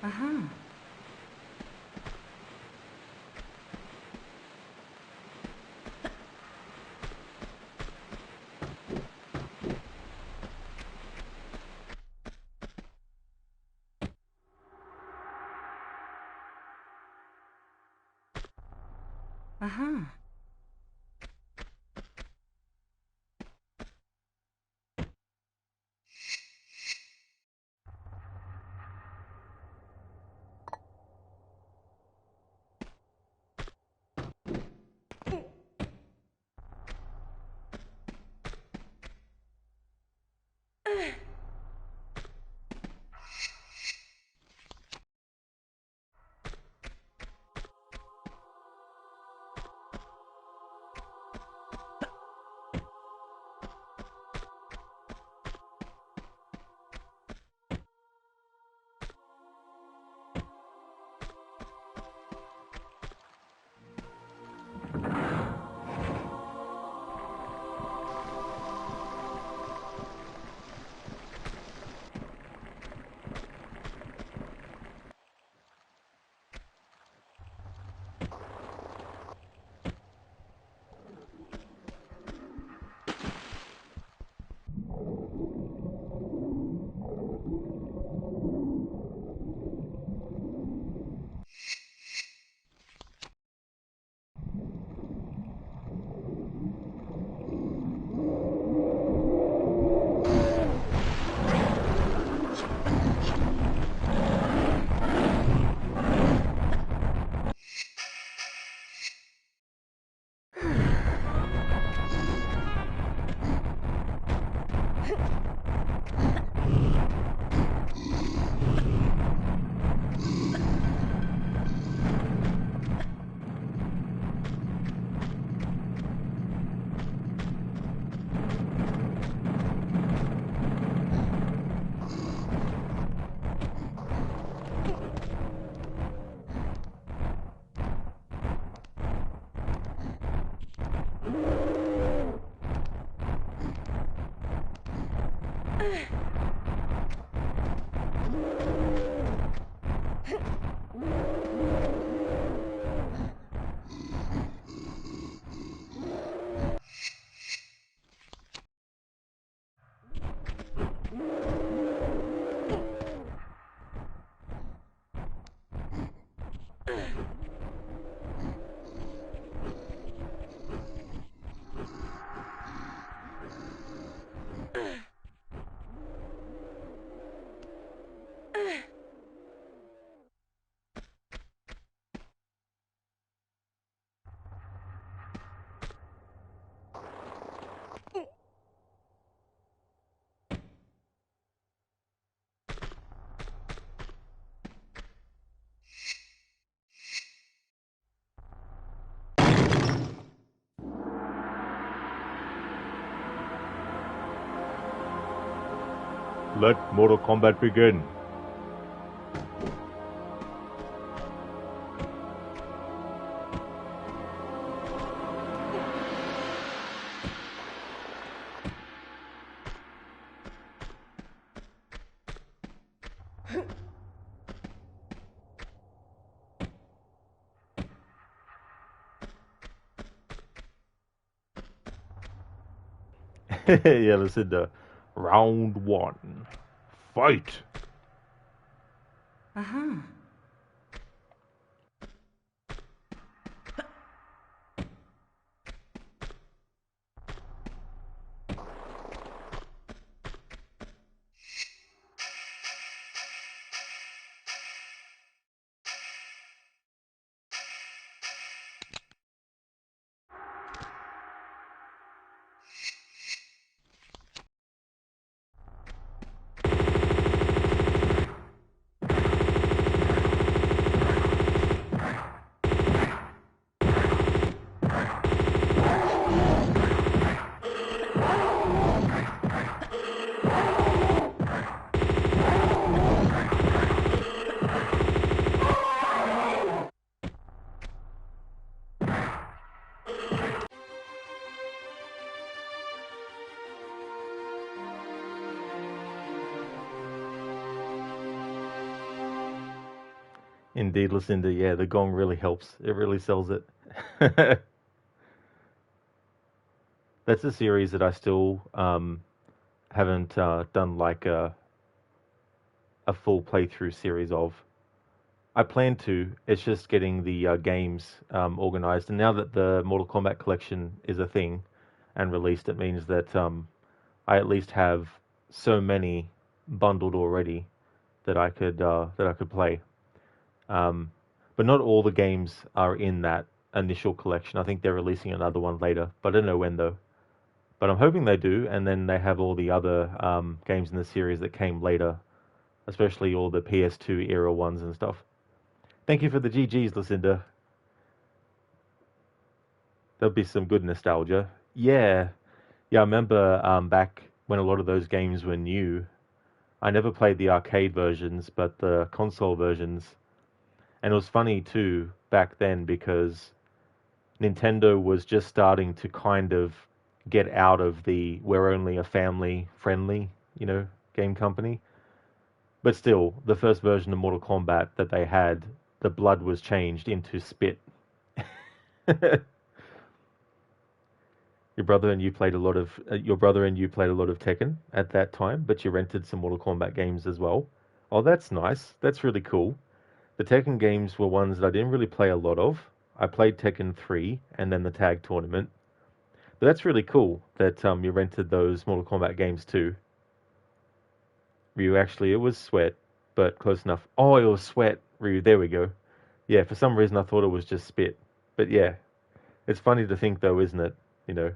Uh-huh. Uh-huh. Let Mortal Kombat begin. Yeah, listen to round one. Fight! Uh-huh. Indeed, Lucinda, yeah, the gong really helps. It really sells it. That's a series that I still haven't done like a full playthrough series of. I plan to. It's just getting the games organized. And now that the Mortal Kombat collection is a thing and released, it means that I at least have so many bundled already that I could play. Um, but not all the games are in that initial collection. I think they're releasing another one later, but I don't know when though. But I'm hoping they do, and then they have all the other games in the series that came later, especially all the PS2 era ones and stuff. Thank you for the GGs, Lucinda. There'll be some good nostalgia. Yeah, yeah. I remember back when a lot of those games were new. I never played the arcade versions, but the console versions. And it was funny too back then because Nintendo was just starting to kind of get out of the we're only a family friendly, game company. But still, the first version of Mortal Kombat that they had, the blood was changed into spit. Your brother and you played a lot of Tekken at that time, but you rented some Mortal Kombat games as well. Oh, that's nice. That's really cool. The Tekken games were ones that I didn't really play a lot of. I played Tekken 3 and then the tag tournament. But that's really cool that you rented those Mortal Kombat games too. Ryu, actually, it was Sweat, but close enough. Oh, it was Sweat, Ryu, there we go. Yeah, for some reason I thought it was just Spit. But yeah, it's funny to think though, isn't it? You know.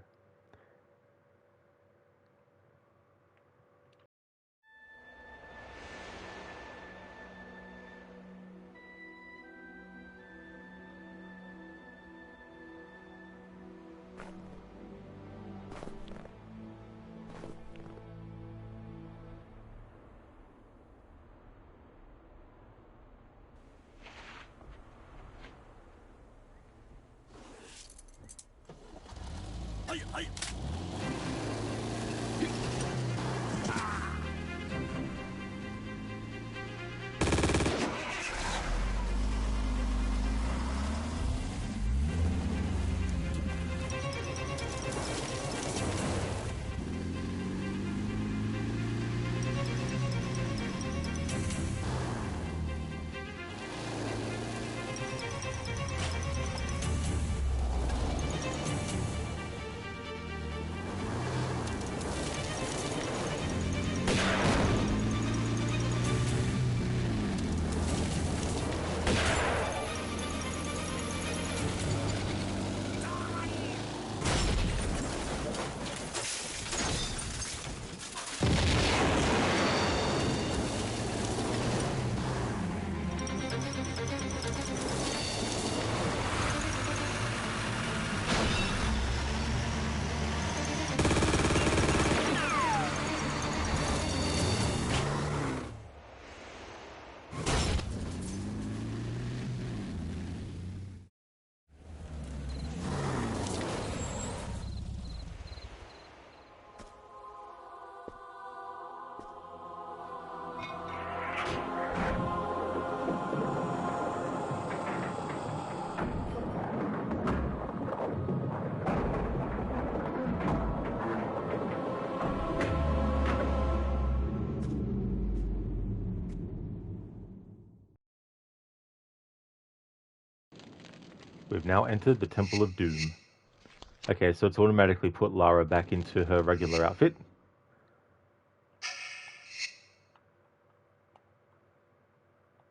We've now entered the Temple of Doom. Okay, so it's automatically put Lara back into her regular outfit.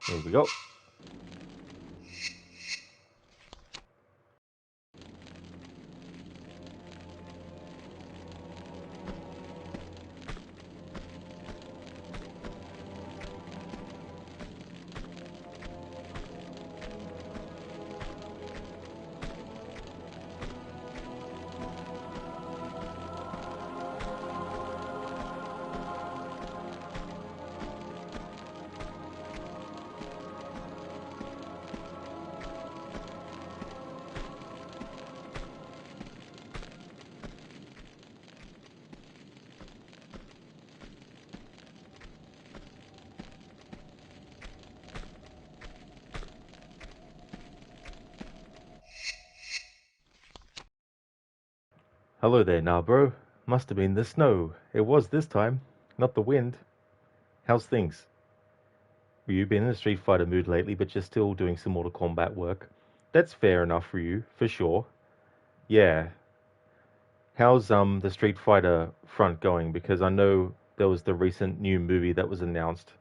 Here we go. Hello there, now, bro. Must have been the snow. It was this time, not the wind. How's things? Ryu been in a Street Fighter mood lately, but you're still doing some Mortal Kombat work. That's fair enough, Ryu, for sure. Yeah. How's the Street Fighter front going? Because I know there was the recent new movie that was announced.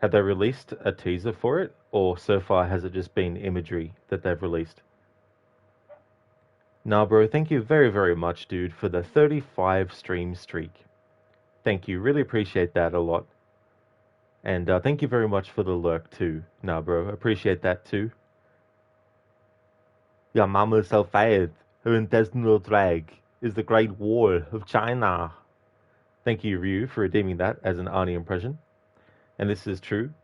Have they released a teaser for it, or so far has it just been imagery that they've released? Nah, bro, thank you very, very much, dude, for the 35 stream streak. Thank you, really appreciate that a lot. And thank you very much for the lurk, too. Nah, bro, appreciate that, too. Your mama's so fat, her intestinal drag is the Great Wall of China. Thank you, Ryu, for redeeming that as an Arnie impression. And this is true.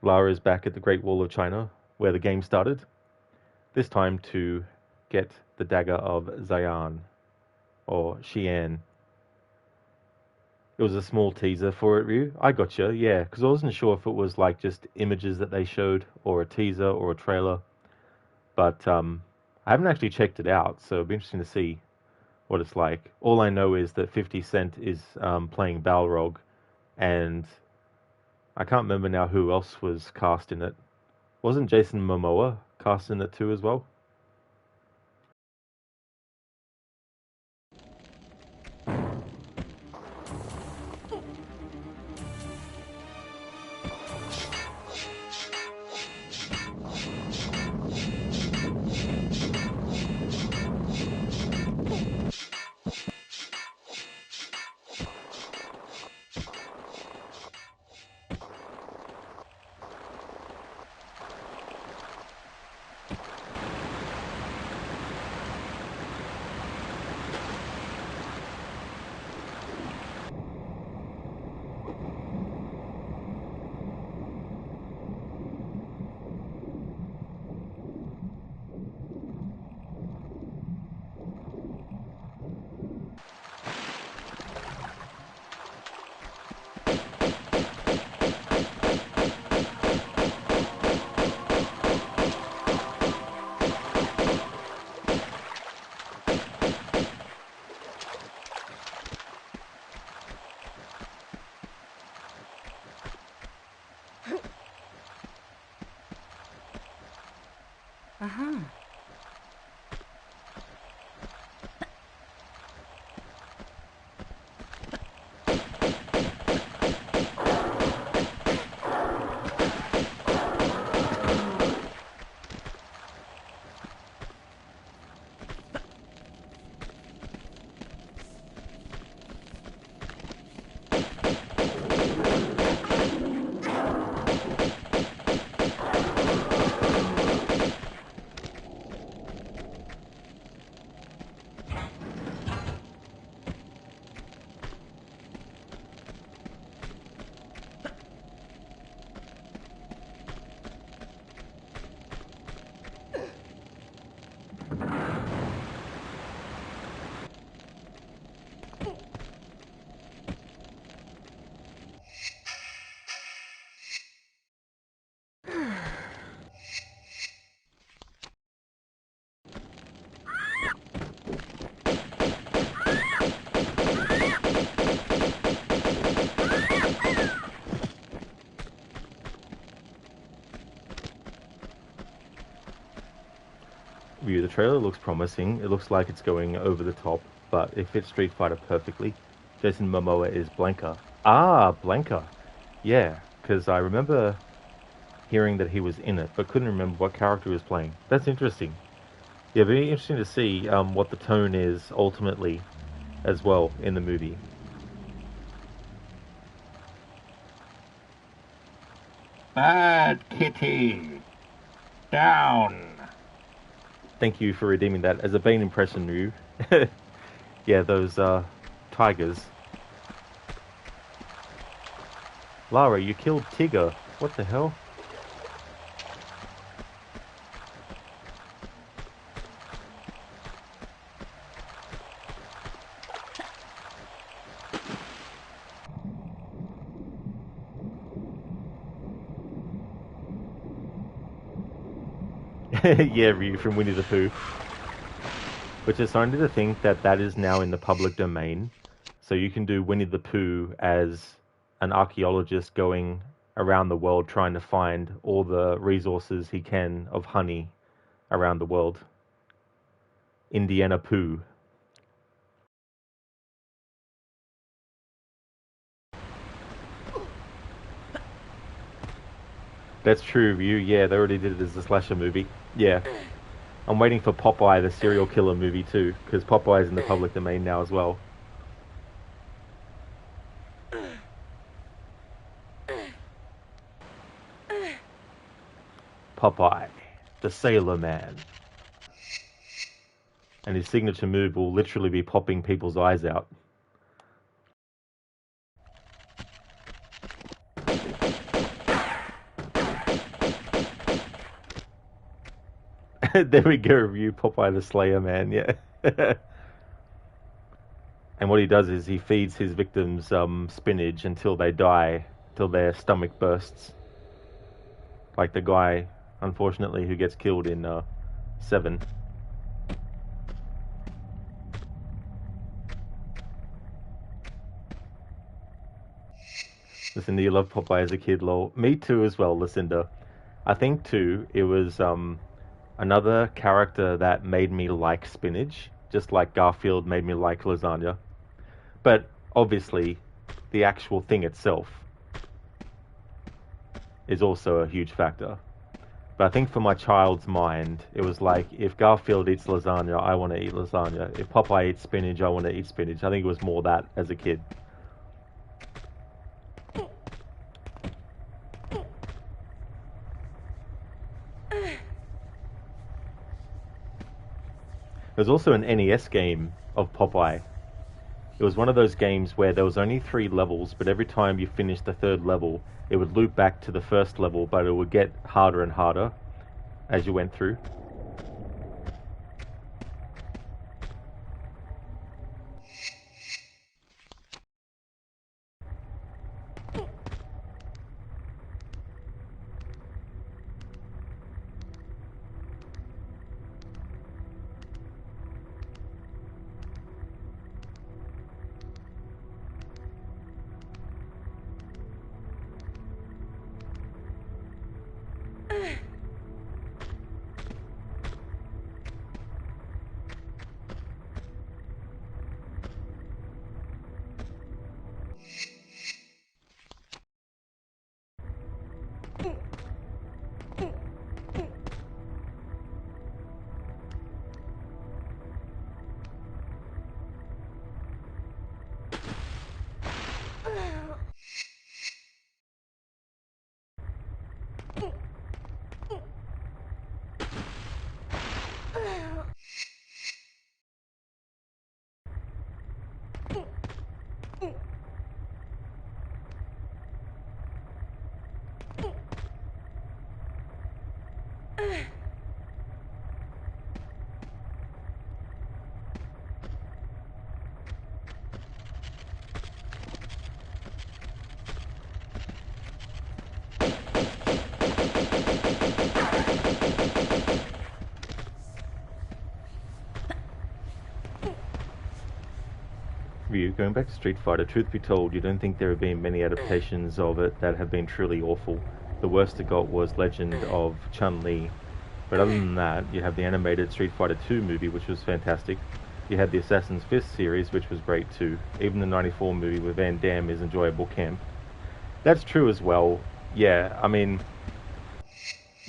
Lara is back at the Great Wall of China, where the game started. This time to get the Dagger of Xian, or Xian. It was a small teaser for it, Ryu. I gotcha, yeah, because I wasn't sure if it was like just images that they showed, or a teaser, or a trailer. But I haven't actually checked it out, so it'll be interesting to see what it's like. All I know is that 50 Cent is playing Balrog, and I can't remember now who else was cast in it. Wasn't Jason Momoa cast in it too as well? Ryu, the trailer looks promising. It looks like it's going over the top, but it fits Street Fighter perfectly. Jason Momoa is Blanka. Ah, Blanka. Yeah, because I remember hearing that he was in it, but couldn't remember what character he was playing. That's interesting. Yeah, very interesting to see what the tone is ultimately as well in the movie. Bad kitty! Down! Thank you for redeeming that as a Bane impression, Ryu. Yeah, those tigers. Lara, you killed Tigger. What the hell? Yeah, Ryu from Winnie the Pooh. Which is starting to think that that is now in the public domain. So you can do Winnie the Pooh as an archaeologist going around the world trying to find all the resources he can of honey around the world. Indiana Pooh. That's true, Ryu. Yeah, they already did it as a slasher movie. Yeah. I'm waiting for Popeye, the serial killer movie, too, because Popeye's in the public domain now as well. Popeye, the Sailor Man. And his signature move will literally be popping people's eyes out. There we go, Ryu, Popeye the Slayer Man, yeah. And what he does is he feeds his victims spinach until they die, till their stomach bursts. Like the guy, unfortunately, who gets killed in 7. Lucinda, you love Popeye as a kid, lol. Me too as well, Lucinda. I think too, it was another character that made me like spinach, just like Garfield made me like lasagna. But obviously, the actual thing itself is also a huge factor. But I think for my child's mind, it was like, if Garfield eats lasagna, I want to eat lasagna. If Popeye eats spinach, I want to eat spinach. I think it was more that as a kid. There's also an NES game of Popeye. It was one of those games where there was only 3 levels, but every time you finished the 3rd level, it would loop back to the 1st level, but it would get harder and harder as you went through. Ryu, going back to Street Fighter, truth be told, you don't think there have been many adaptations of it that have been truly awful. The worst it got was Legend of Chun-Li, But other than that, you have the animated Street Fighter 2 movie, which was fantastic. You had the Assassin's Fist series, which was great too. Even the 94 movie with Van Damme is enjoyable camp. That's true as well. Yeah, I mean,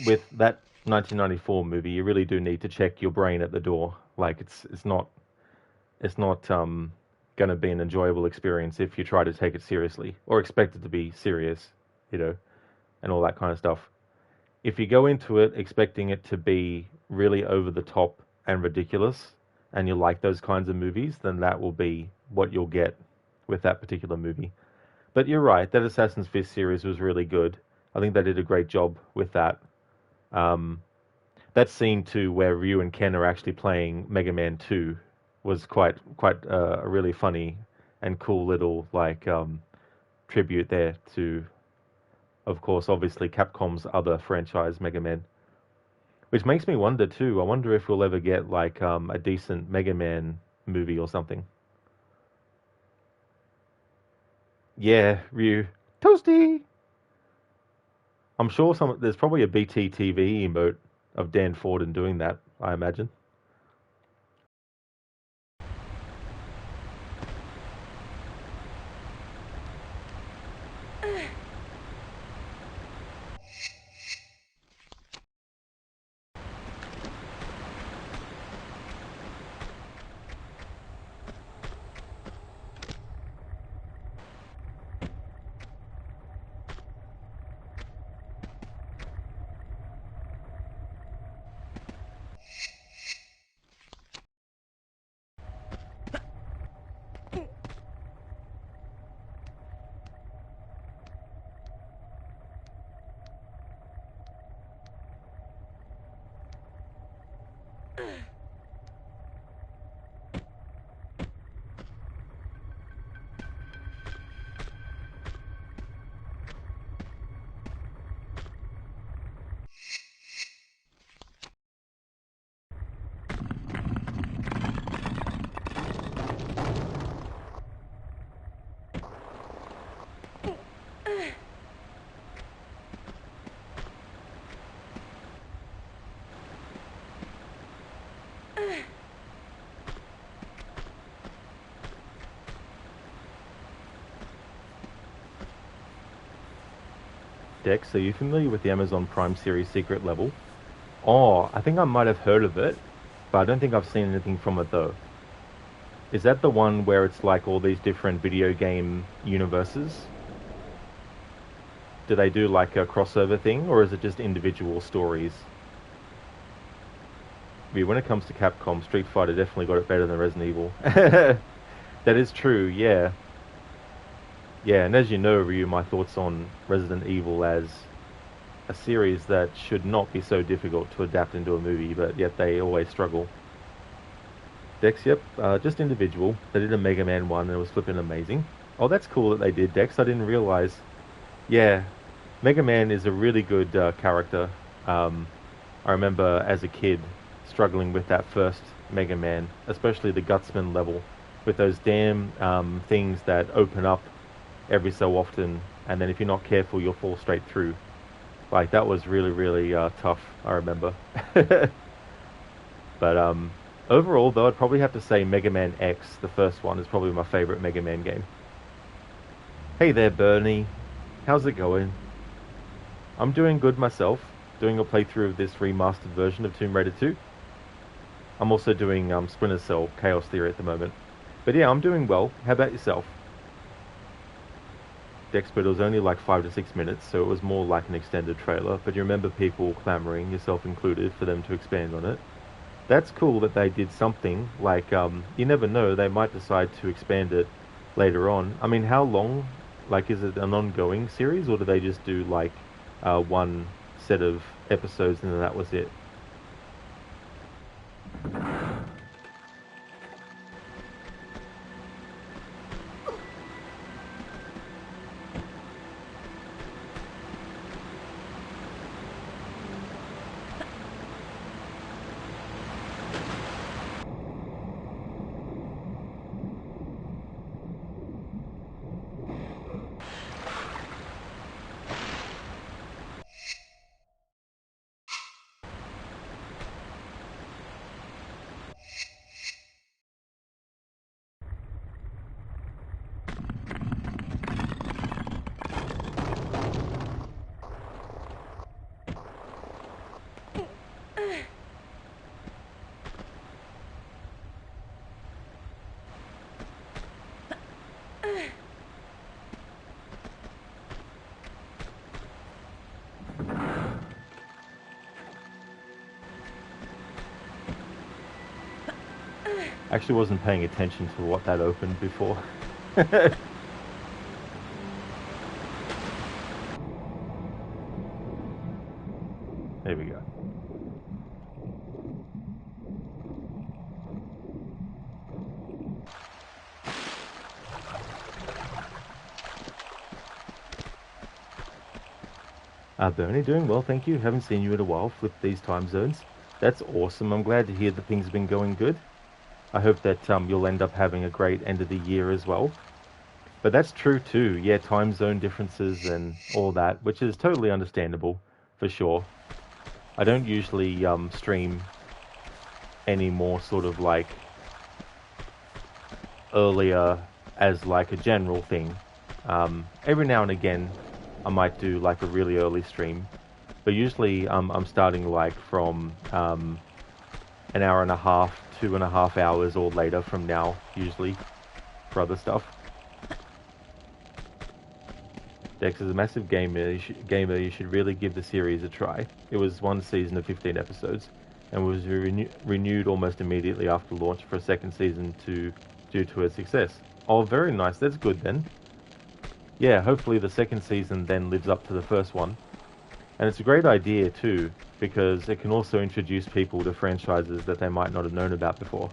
with that 1994 movie, you really do need to check your brain at the door. Like it's not going to be an enjoyable experience if you try to take it seriously or expect it to be serious, you know, and all that kind of stuff. If you go into it expecting it to be really over the top and ridiculous, and you like those kinds of movies, then that will be what you'll get with that particular movie. But you're right, that Assassin's Fist series was really good. I think they did a great job with that. Um, that scene too, where Ryu and Ken are actually playing Mega Man 2, was quite a really funny and cool little tribute there to, of course, obviously Capcom's other franchise, Mega Man. Which makes me wonder too. I wonder if we'll ever get a decent Mega Man movie or something. Yeah, Ryu, toasty. I'm sure there's probably a BTTV emote of Dan Forden doing that. I imagine. Dex, are you familiar with the Amazon Prime series Secret Level? Oh, I think I might have heard of it, but I don't think I've seen anything from it though. Is that the one where it's like all these different video game universes? Do they do like a crossover thing, or is it just individual stories? Yeah, when it comes to Capcom, Street Fighter definitely got it better than Resident Evil. That is true, yeah. Yeah, and as you know, Ryu, my thoughts on Resident Evil as a series that should not be so difficult to adapt into a movie, but yet they always struggle. Dex, yep, just individual. They did a Mega Man one and it was flipping amazing. Oh, that's cool that they did, Dex. I didn't realize. Yeah, Mega Man is a really good character. I remember as a kid struggling with that first Mega Man, especially the Gutsman level, with those damn things that open up every so often, and then if you're not careful, you'll fall straight through. Like that was really, really tough. I remember. But overall, though, I'd probably have to say Mega Man X, the first one, is probably my favorite Mega Man game. Hey there, Bernie. How's it going? I'm doing good myself. Doing a playthrough of this remastered version of Tomb Raider 2. I'm also doing Splinter Cell Chaos Theory at the moment. But yeah, I'm doing well. How about yourself? Dex, but it was only like 5 to 6 minutes, so it was more like an extended trailer. But you remember people clamoring, yourself included, for them to expand on it. That's cool that they did something. Like, you never know, they might decide to expand it later on. I mean, how long? Like, is it an ongoing series, or do they just do like one set of episodes and then that was it? Actually wasn't paying attention to what that opened before. There we go. Bernie, doing well, thank you. Haven't seen you in a while. Flip these time zones. That's awesome. I'm glad to hear that things have been going good. I hope that you'll end up having a great end of the year as well. But that's true too. Yeah, time zone differences and all that, which is totally understandable, for sure. I don't usually stream any more sort of like earlier as like a general thing. Every now and again, I might do like a really early stream, but usually I'm starting like from an hour and a half, 2.5 hours or later from now, usually, for other stuff. Dex is a massive gamer. You should really give the series a try. It was one season of 15 episodes, and was renewed almost immediately after launch for a second season due to its success. Oh, very nice. That's good then. Yeah, hopefully the second season then lives up to the first one. And it's a great idea too, because it can also introduce people to franchises that they might not have known about before.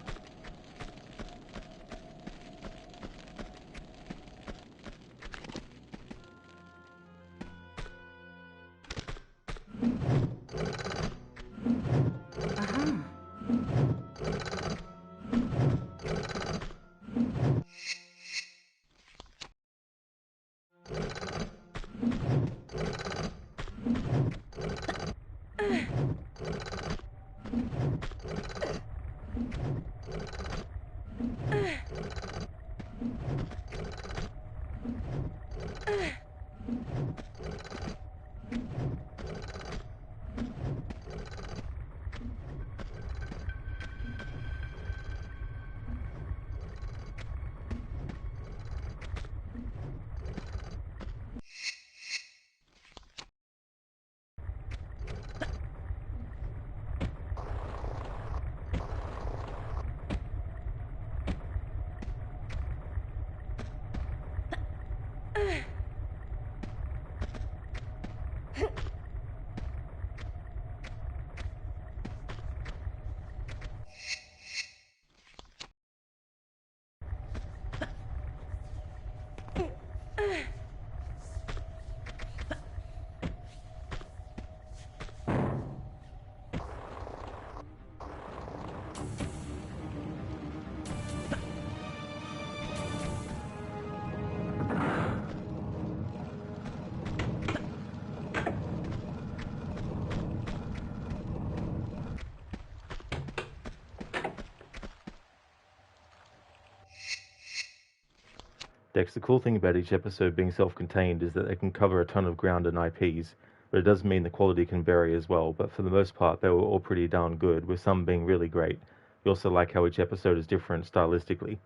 Dex, the cool thing about each episode being self-contained is that they can cover a ton of ground and IPs, but it does mean the quality can vary as well. But for the most part, they were all pretty darn good, with some being really great. You also like how each episode is different stylistically.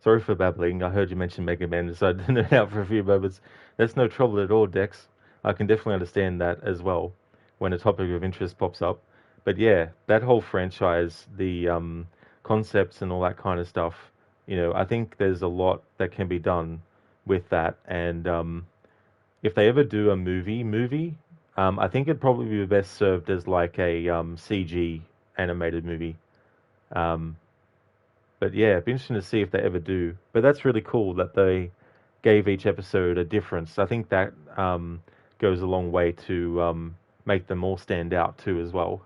Sorry for babbling. I heard you mention Mega Man, so I didn't it out for a few moments. That's no trouble at all, Dex. I can definitely understand that as well when a topic of interest pops up. But yeah, that whole franchise, the concepts and all that kind of stuff, I think there's a lot that can be done with that. And if they ever do a movie, I think it'd probably be best served as like a CG animated movie. Um, but yeah, it'd be interesting to see if they ever do. But that's really cool that they gave each episode a difference. I think that goes a long way to make them all stand out too as well.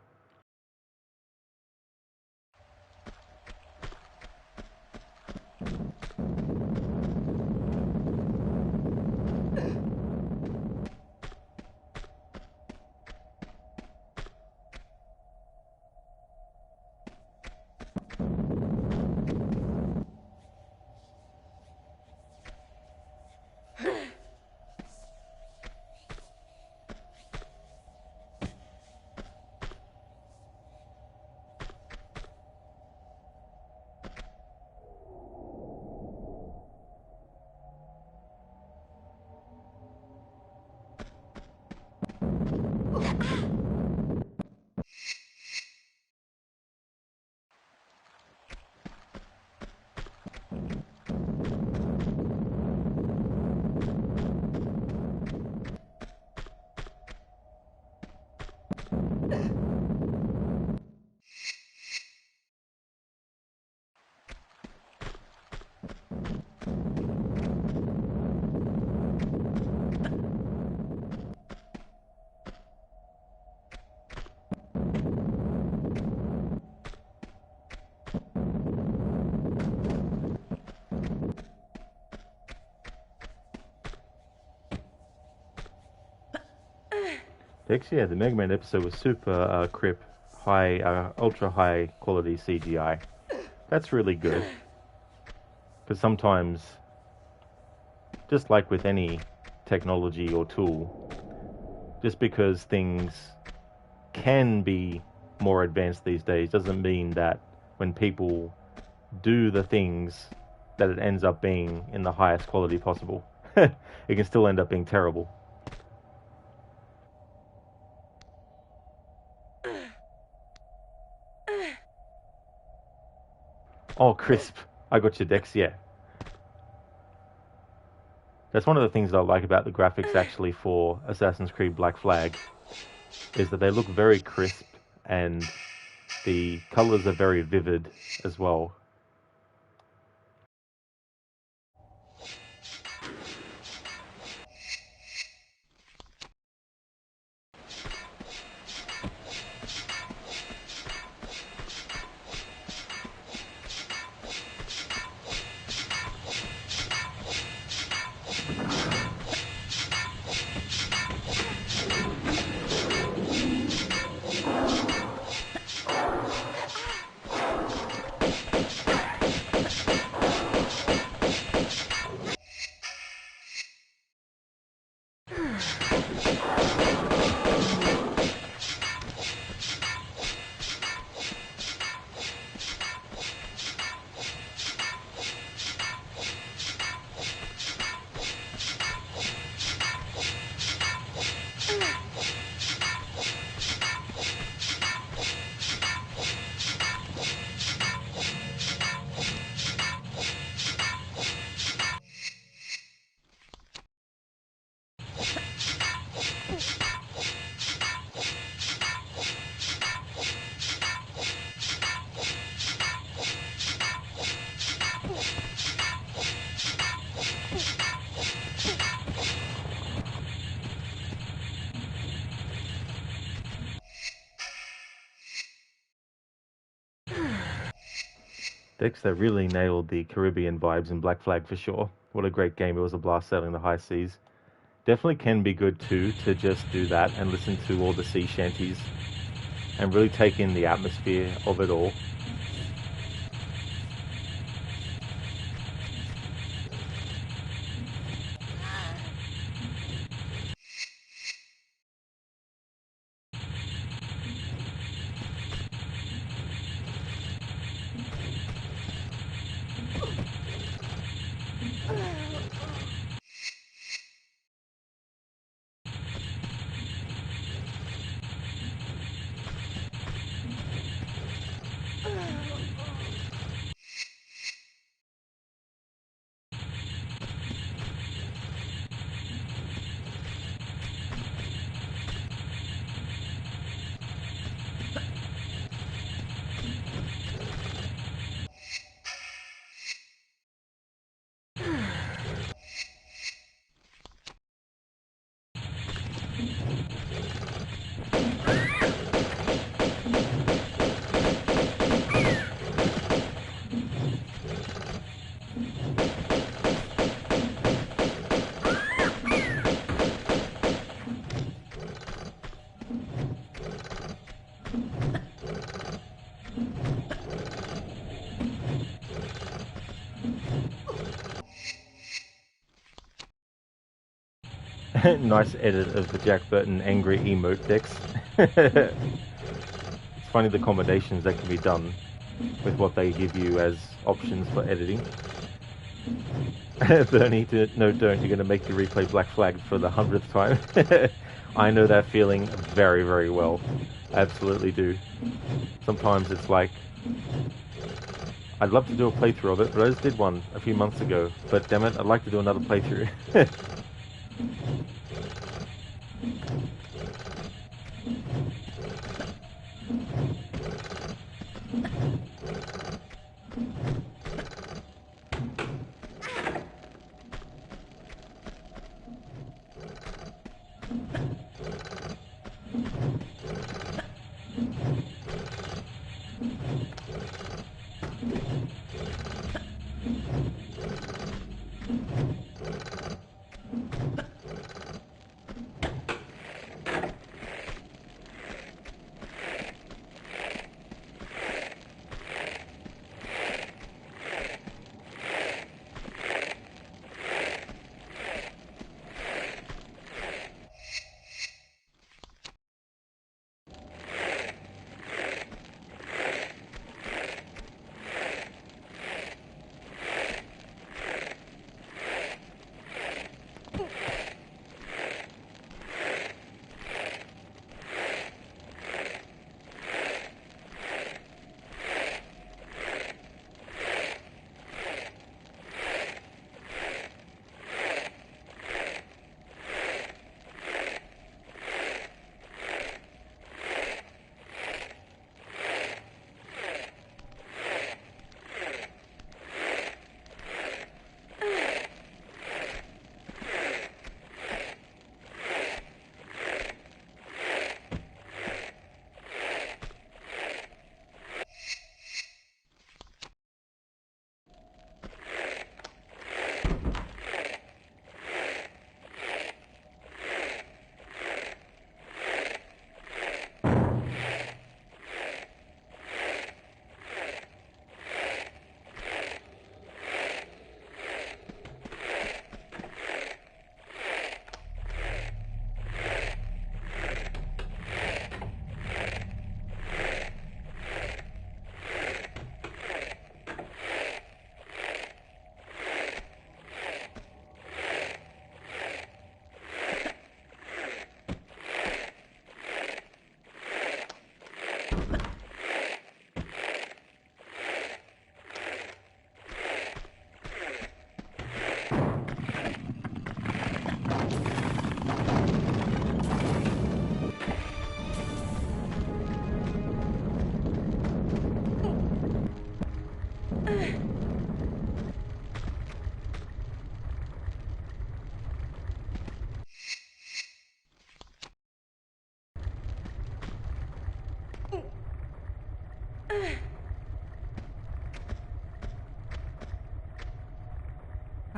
Dex, yeah, the Mega Man episode was super crisp, high, ultra high quality CGI. That's really good. Because sometimes, just like with any technology or tool, just because things can be more advanced these days doesn't mean that when people do the things that it ends up being in the highest quality possible. It can still end up being terrible. Oh, crisp. I got your Dex, yeah. That's one of the things that I like about the graphics actually for Assassin's Creed Black Flag, is that they look very crisp and the colors are very vivid as well. Dexter really nailed the Caribbean vibes in Black Flag for sure. What a great game. It was a blast sailing the high seas. Definitely can be good too to just do that and listen to all the sea shanties and really take in the atmosphere of it all. Nice edit of the Jack Burton angry emote Dex. It's funny the combinations that can be done with what they give you as options for editing. Bernie, no don't, you're going to make you replay Black Flag for the 100th time. I know that feeling very, very well. I absolutely do. Sometimes it's like, I'd love to do a playthrough of it, but I just did one a few months ago. But damn it, I'd like to do another playthrough.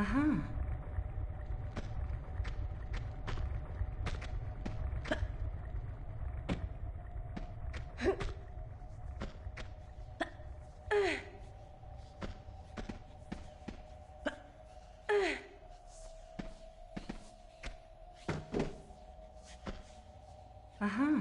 Uh-huh. Uh-huh.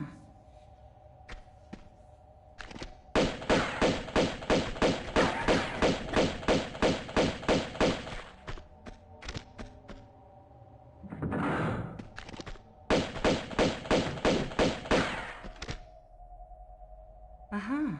Uh-huh.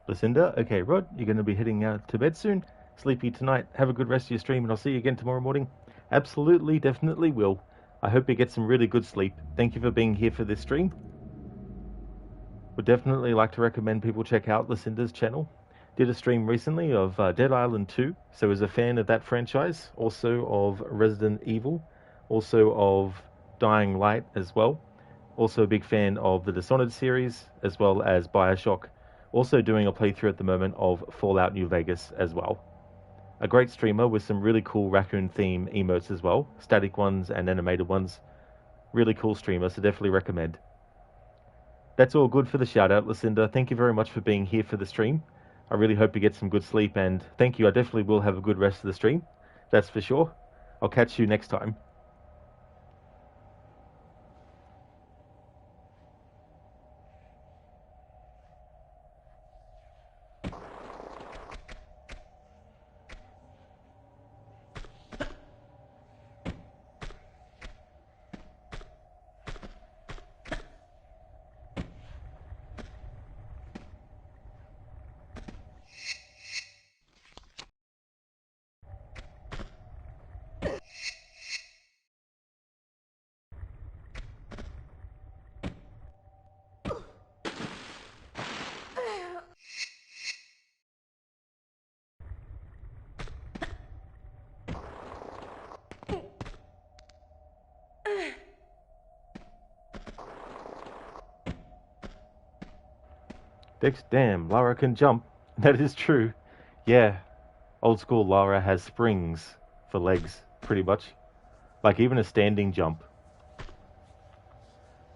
Lucinda, okay, Rod, you're going to be heading out to bed soon. Sleepy tonight. Have a good rest of your stream, and I'll see you again tomorrow morning. Absolutely, definitely will. I hope you get some really good sleep. Thank you for being here for this stream. Would definitely like to recommend people check out Lucinda's channel. Did a stream recently of Dead Island 2, so is a fan of that franchise, also of Resident Evil, also of Dying Light as well. Also a big fan of the Dishonored series, as well as Bioshock. Also doing a playthrough at the moment of Fallout New Vegas as well. A great streamer with some really cool raccoon theme emotes as well, static ones and animated ones. Really cool streamer, so definitely recommend. That's all good for the shout out, Lucinda. Thank you very much for being here for the stream. I really hope you get some good sleep, and thank you. I definitely will have a good rest of the stream. That's for sure. I'll catch you next time. Dex, damn, Lara can jump. That is true. Yeah, old school Lara has springs for legs, pretty much. Like even a standing jump.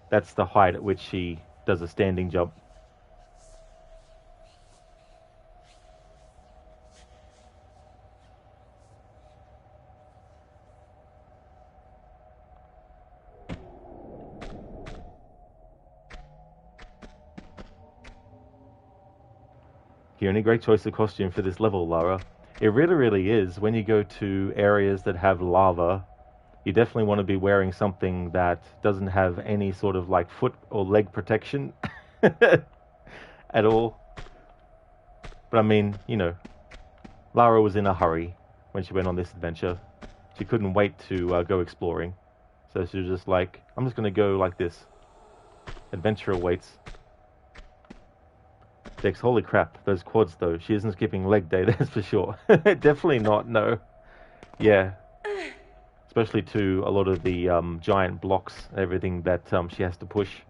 That's the height at which she does a standing jump. Kieran, great choice of costume for this level, Lara. It really, really is. When you go to areas that have lava, you definitely want to be wearing something that doesn't have any sort of like foot or leg protection at all. But I mean, you know, Lara was in a hurry when she went on this adventure. She couldn't wait to go exploring. So she was just like, I'm just going to go like this. Adventure awaits. Dex, holy crap, those quads though. She isn't skipping leg day, that's for sure. Definitely not, no. Yeah. Especially to a lot of the giant blocks, everything that she has to push.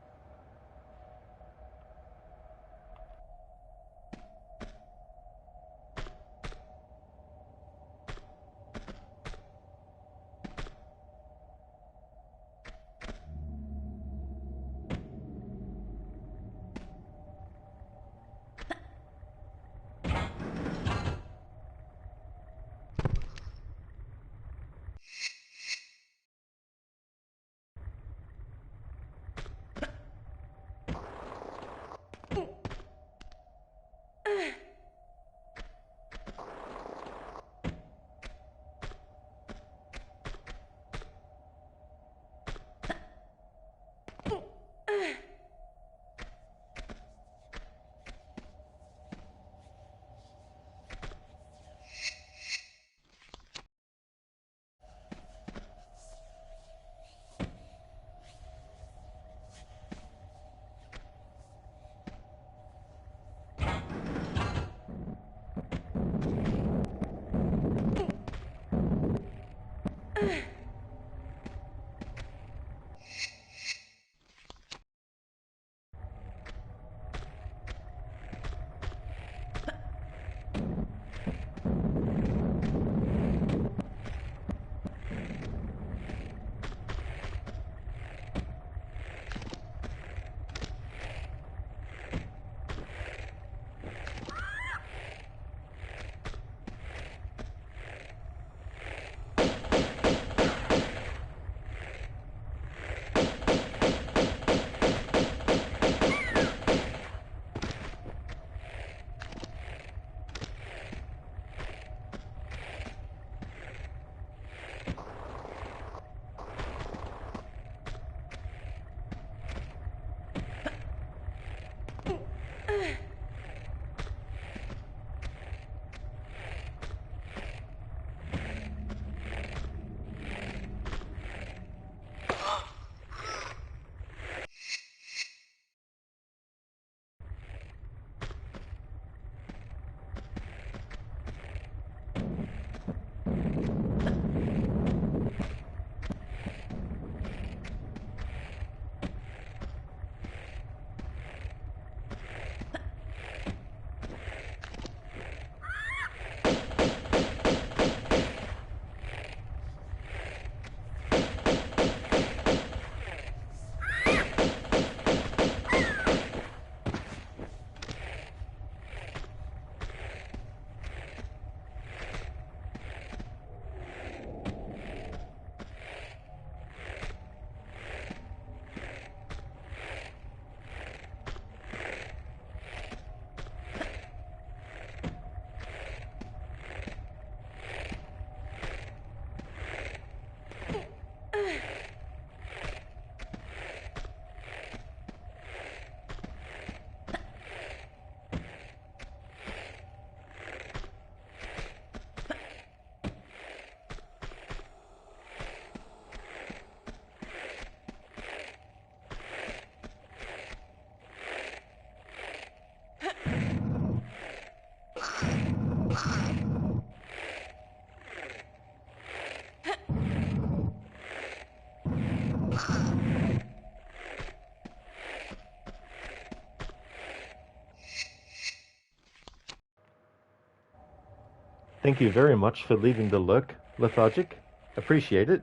Thank you very much for leaving the lurk, Lethargic. Appreciate it.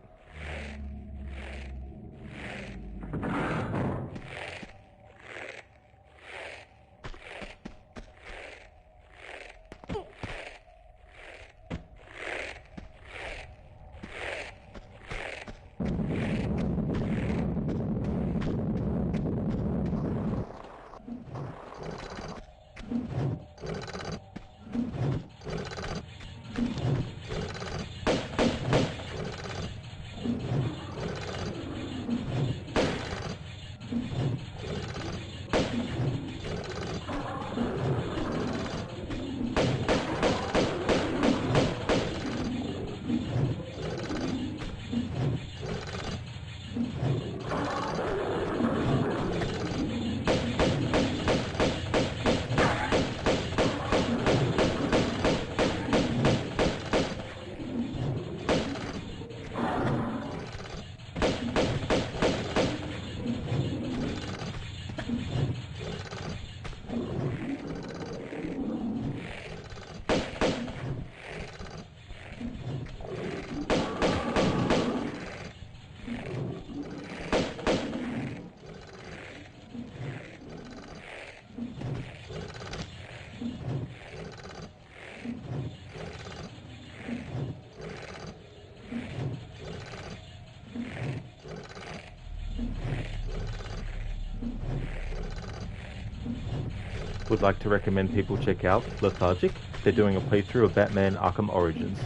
Would like to recommend people check out Lethargic. They're doing a playthrough of Batman Arkham Origins.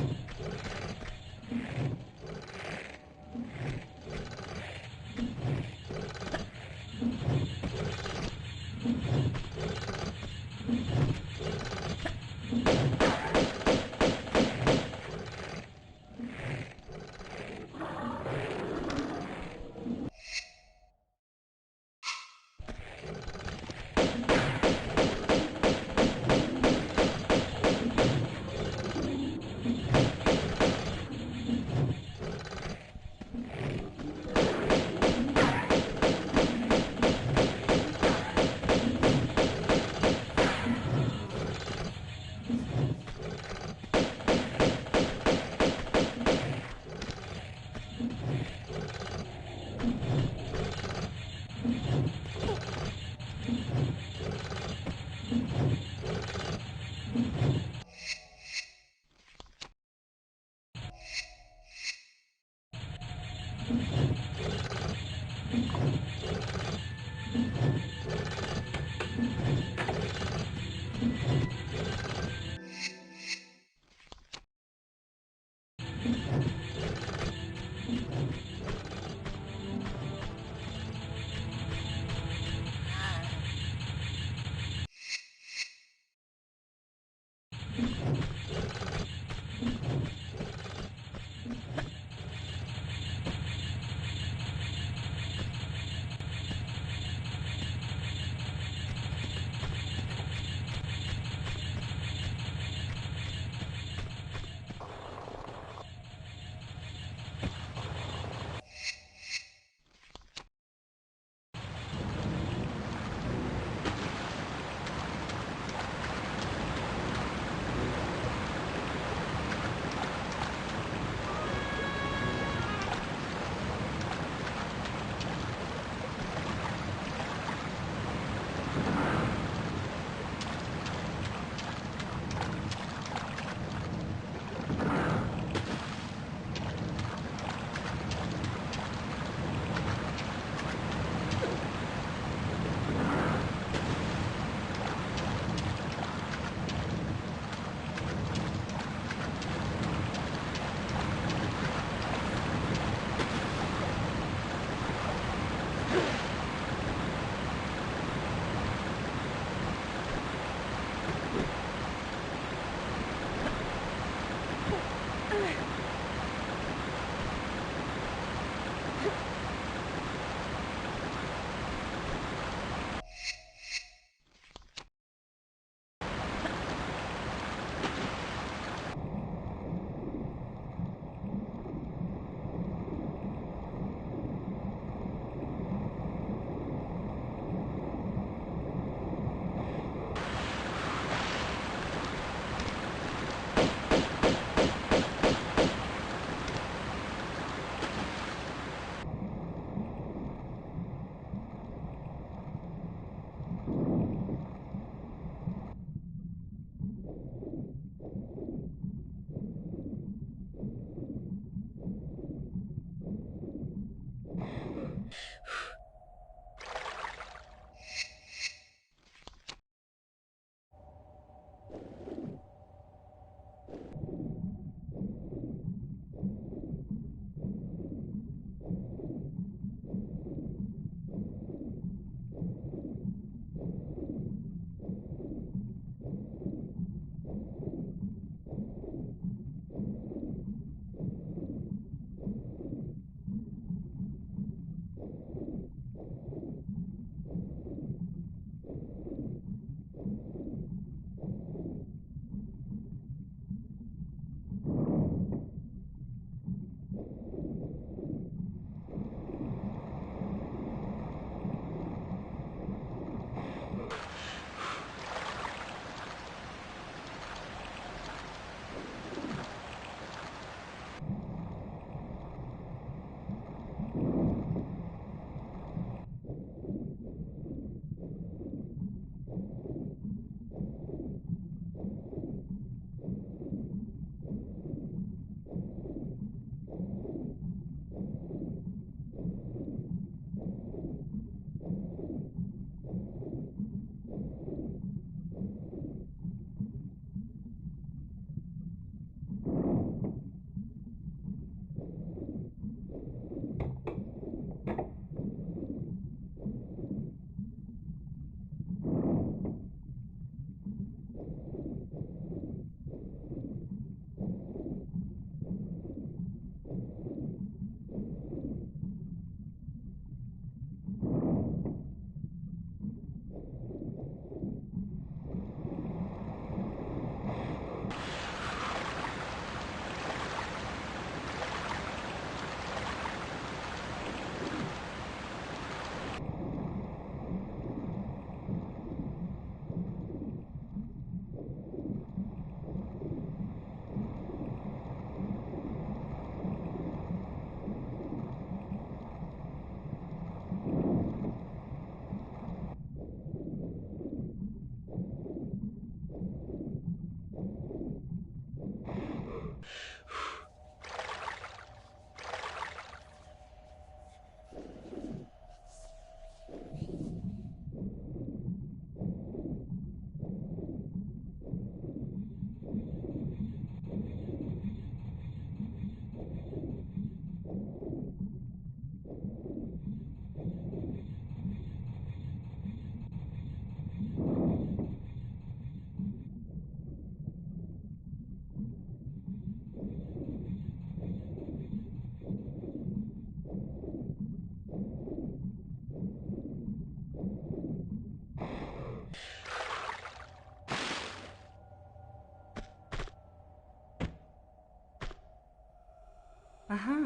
Aha.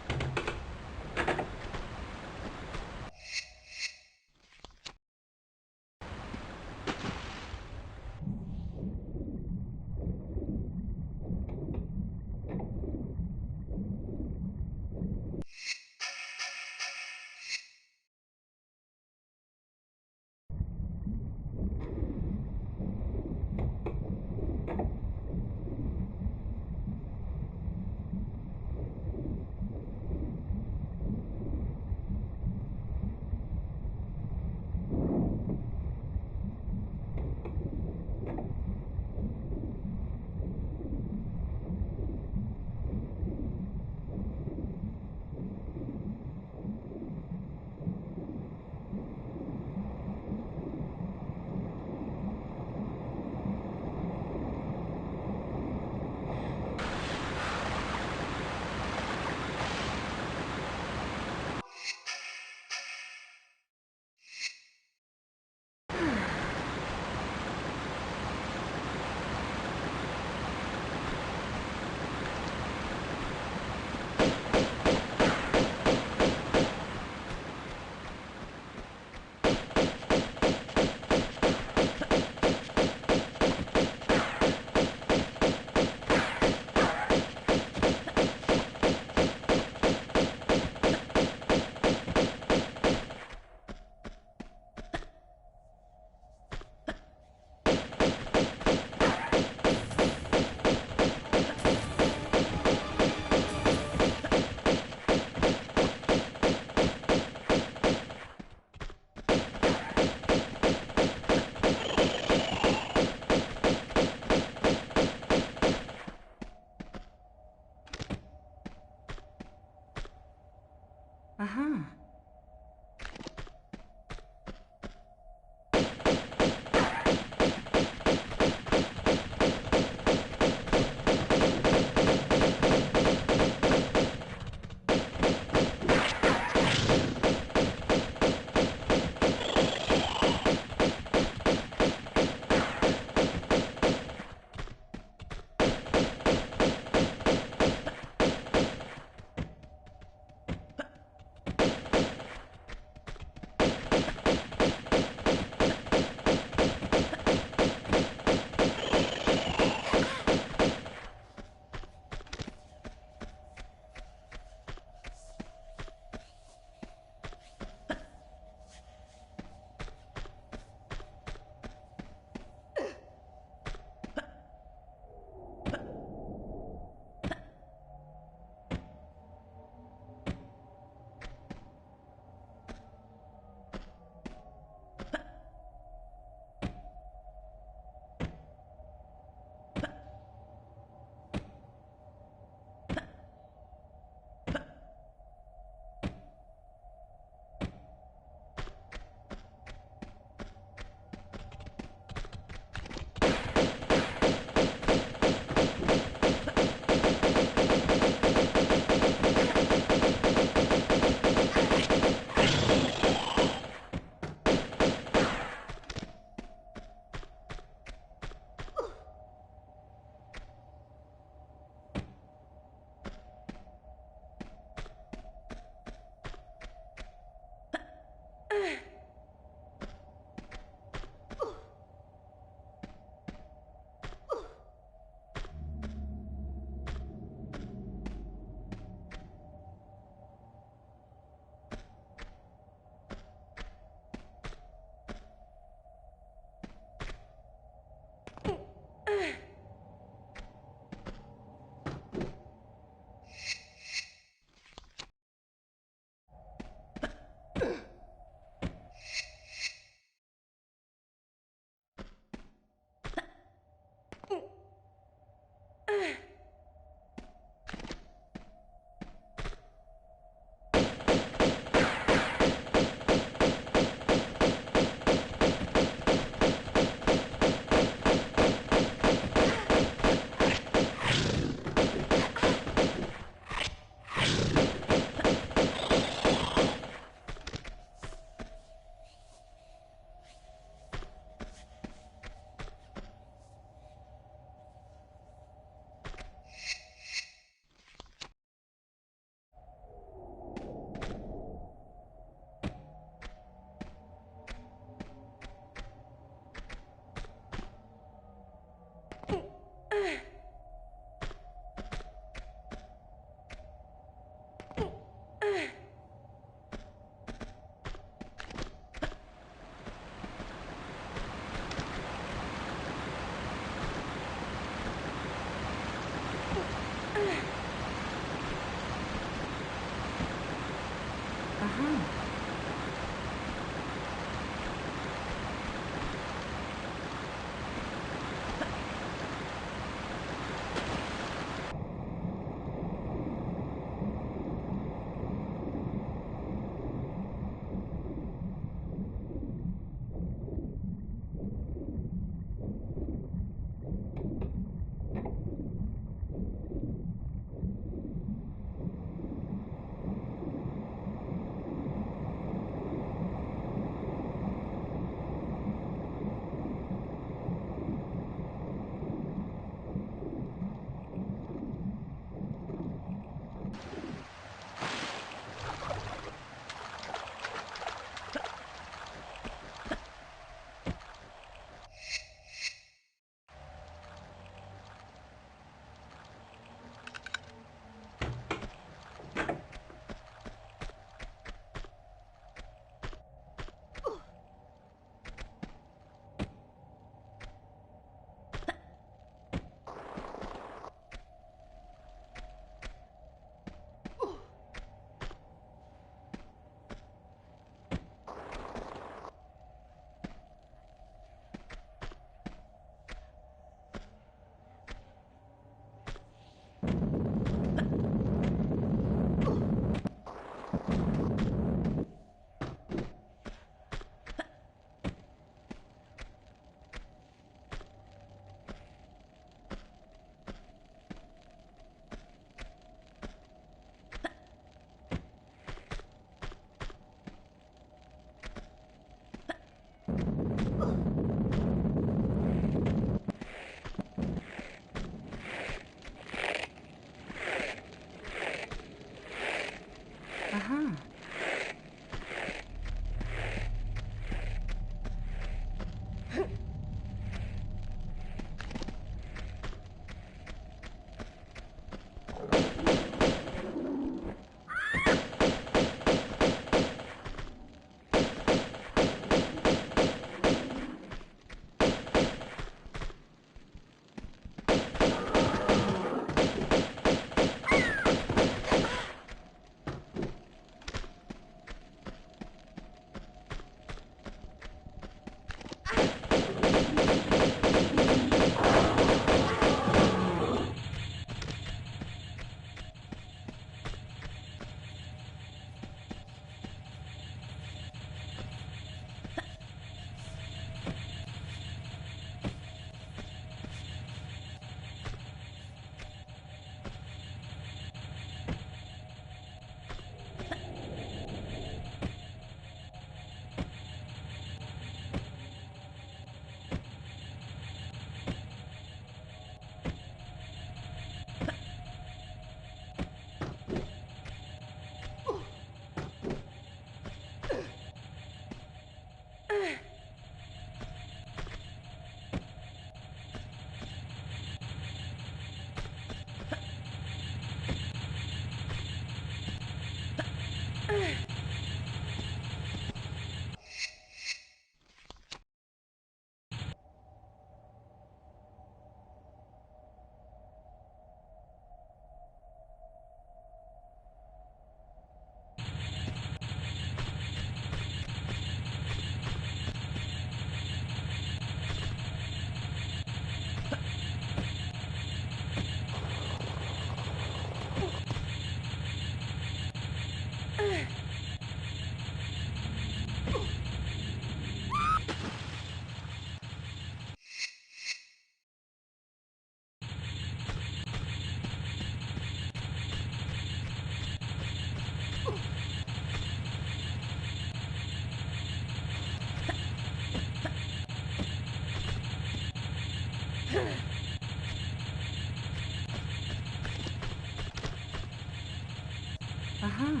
Aha.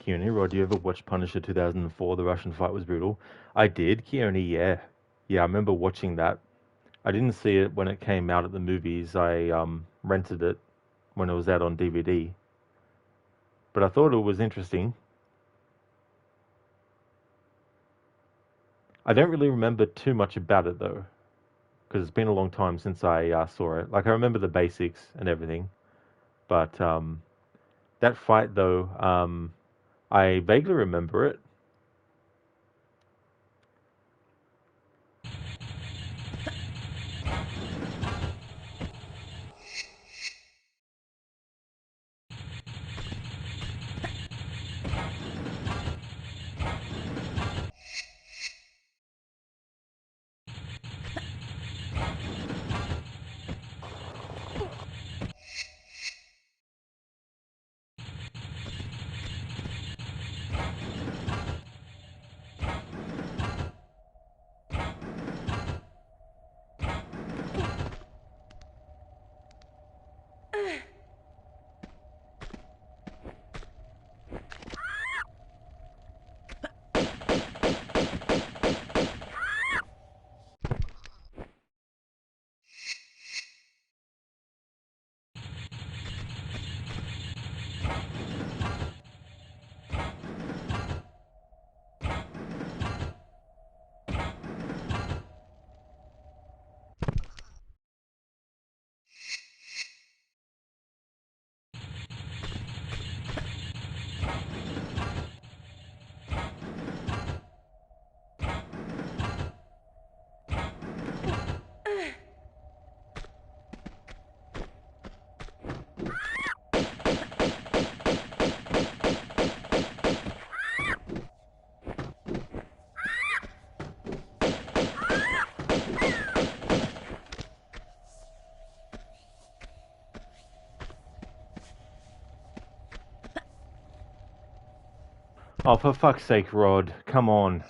Keone, Rod, do you ever watch Punisher 2004? The Russian fight was brutal. I did, Keone, yeah. Yeah, I remember watching that. I didn't see it when it came out at the movies. I rented it when it was out on DVD. But I thought it was interesting. I don't really remember too much about it though, because it's been a long time since I saw it. Like I remember the basics and everything, but that fight though, I vaguely remember it. Oh, for fuck's sake, Rod, come on.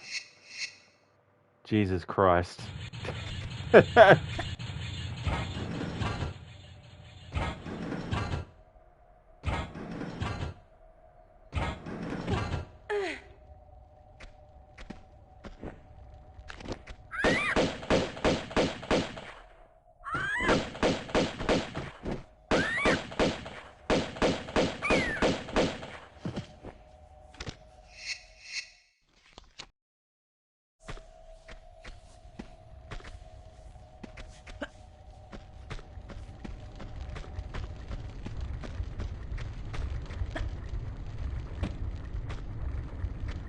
Jesus Christ.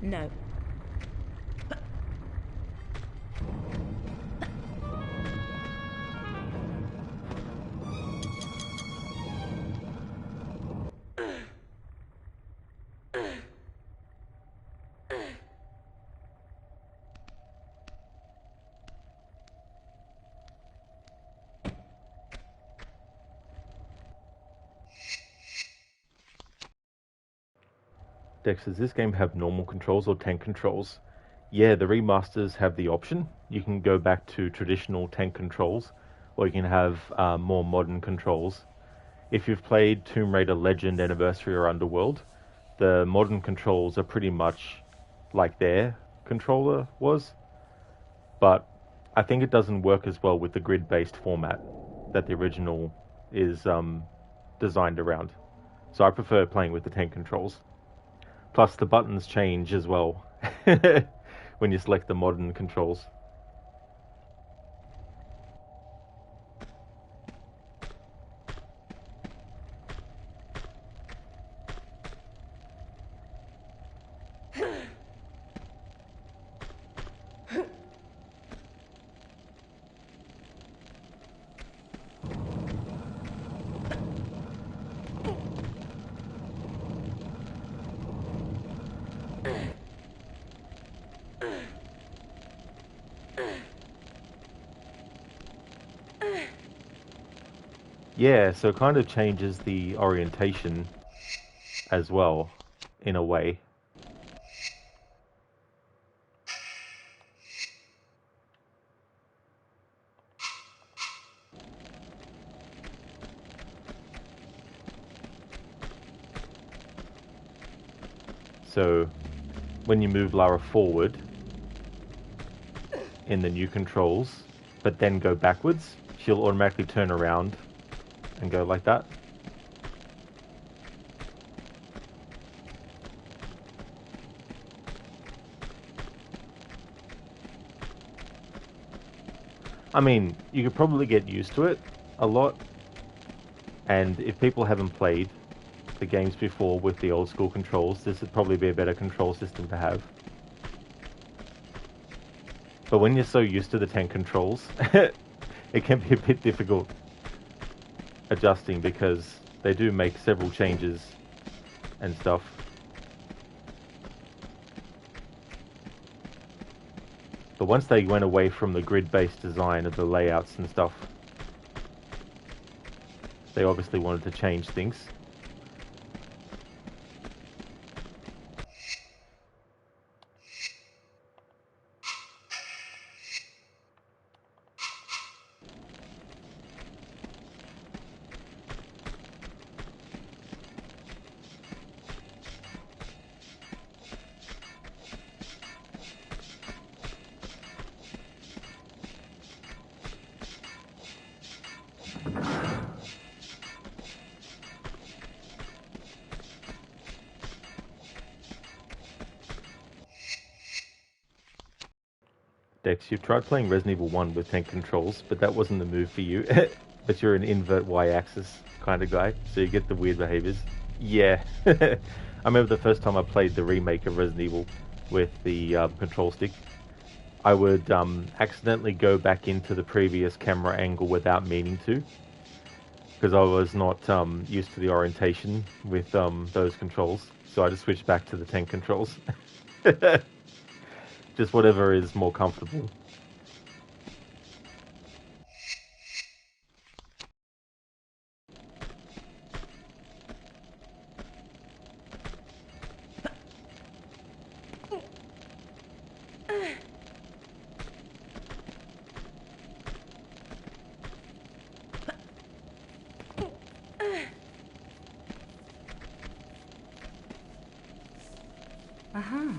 No. Dex, does this game have normal controls or tank controls? Yeah, the remasters have the option. You can go back to traditional tank controls, or you can have more modern controls. If you've played Tomb Raider Legend, Anniversary, or Underworld, the modern controls are pretty much like their controller was, but I think it doesn't work as well with the grid-based format that the original is designed around. So I prefer playing with the tank controls. Plus, the buttons change as well when you select the modern controls. Yeah, so it kind of changes the orientation as well, in a way. So when you move Lara forward in the new controls, but then go backwards, she'll automatically turn around and go like that. I mean, you could probably get used to it a lot, and if people haven't played the games before with the old school controls, this would probably be a better control system to have. But when you're so used to the tank controls, it can be a bit difficult adjusting because they do make several changes and stuff. But once they went away from the grid-based design of the layouts and stuff, they obviously wanted to change things. Dex, you've tried playing Resident Evil 1 with tank controls, but that wasn't the move for you. But you're an invert Y-axis kind of guy, so you get the weird behaviors. Yeah. I remember the first time I played the remake of Resident Evil with the control stick, I would accidentally go back into the previous camera angle without meaning to, because I was not used to the orientation with those controls, so I just switched back to the tank controls. Just whatever is more comfortable. Uh-huh.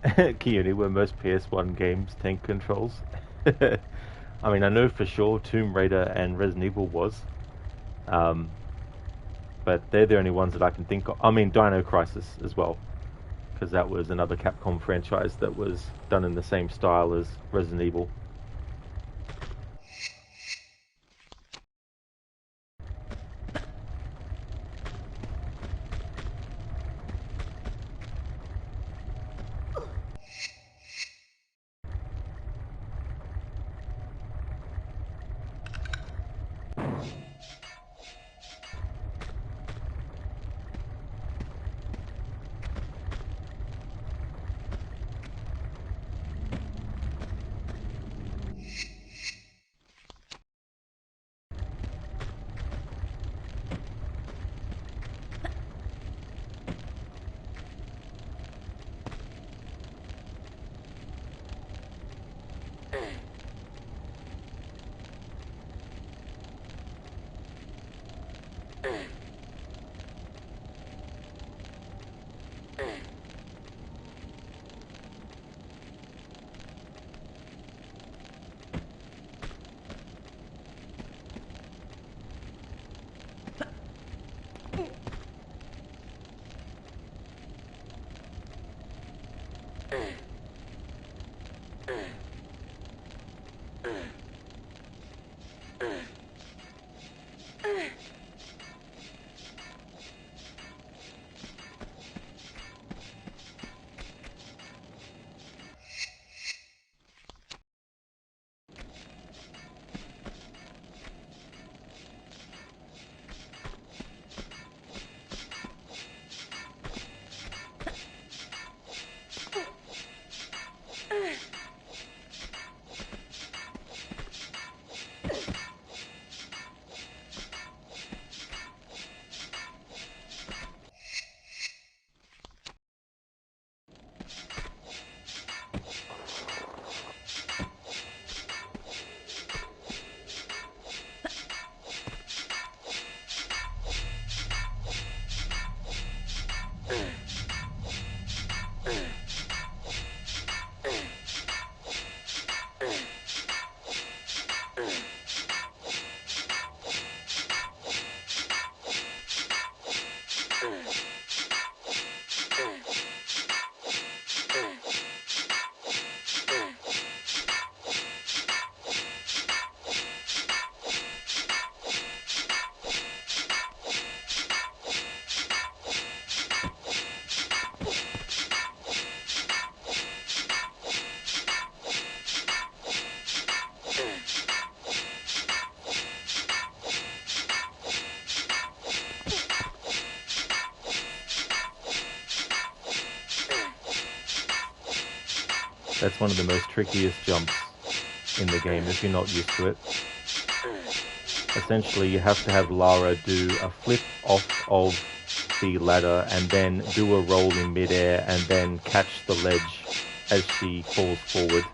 Keone, were most PS1 games tank controls? I mean, I know for sure Tomb Raider and Resident Evil was, um, but they're the only ones that I can think of. I mean, Dino Crisis as well, because that was another Capcom franchise that was done in the same style as Resident Evil. That's one of the most trickiest jumps in the game if you're not used to it. Essentially, you have to have Lara do a flip off of the ladder and then do a roll in midair and then catch the ledge as she falls forward.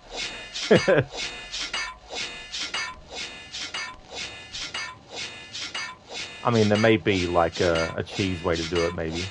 I mean, there may be like a cheese way to do it, maybe.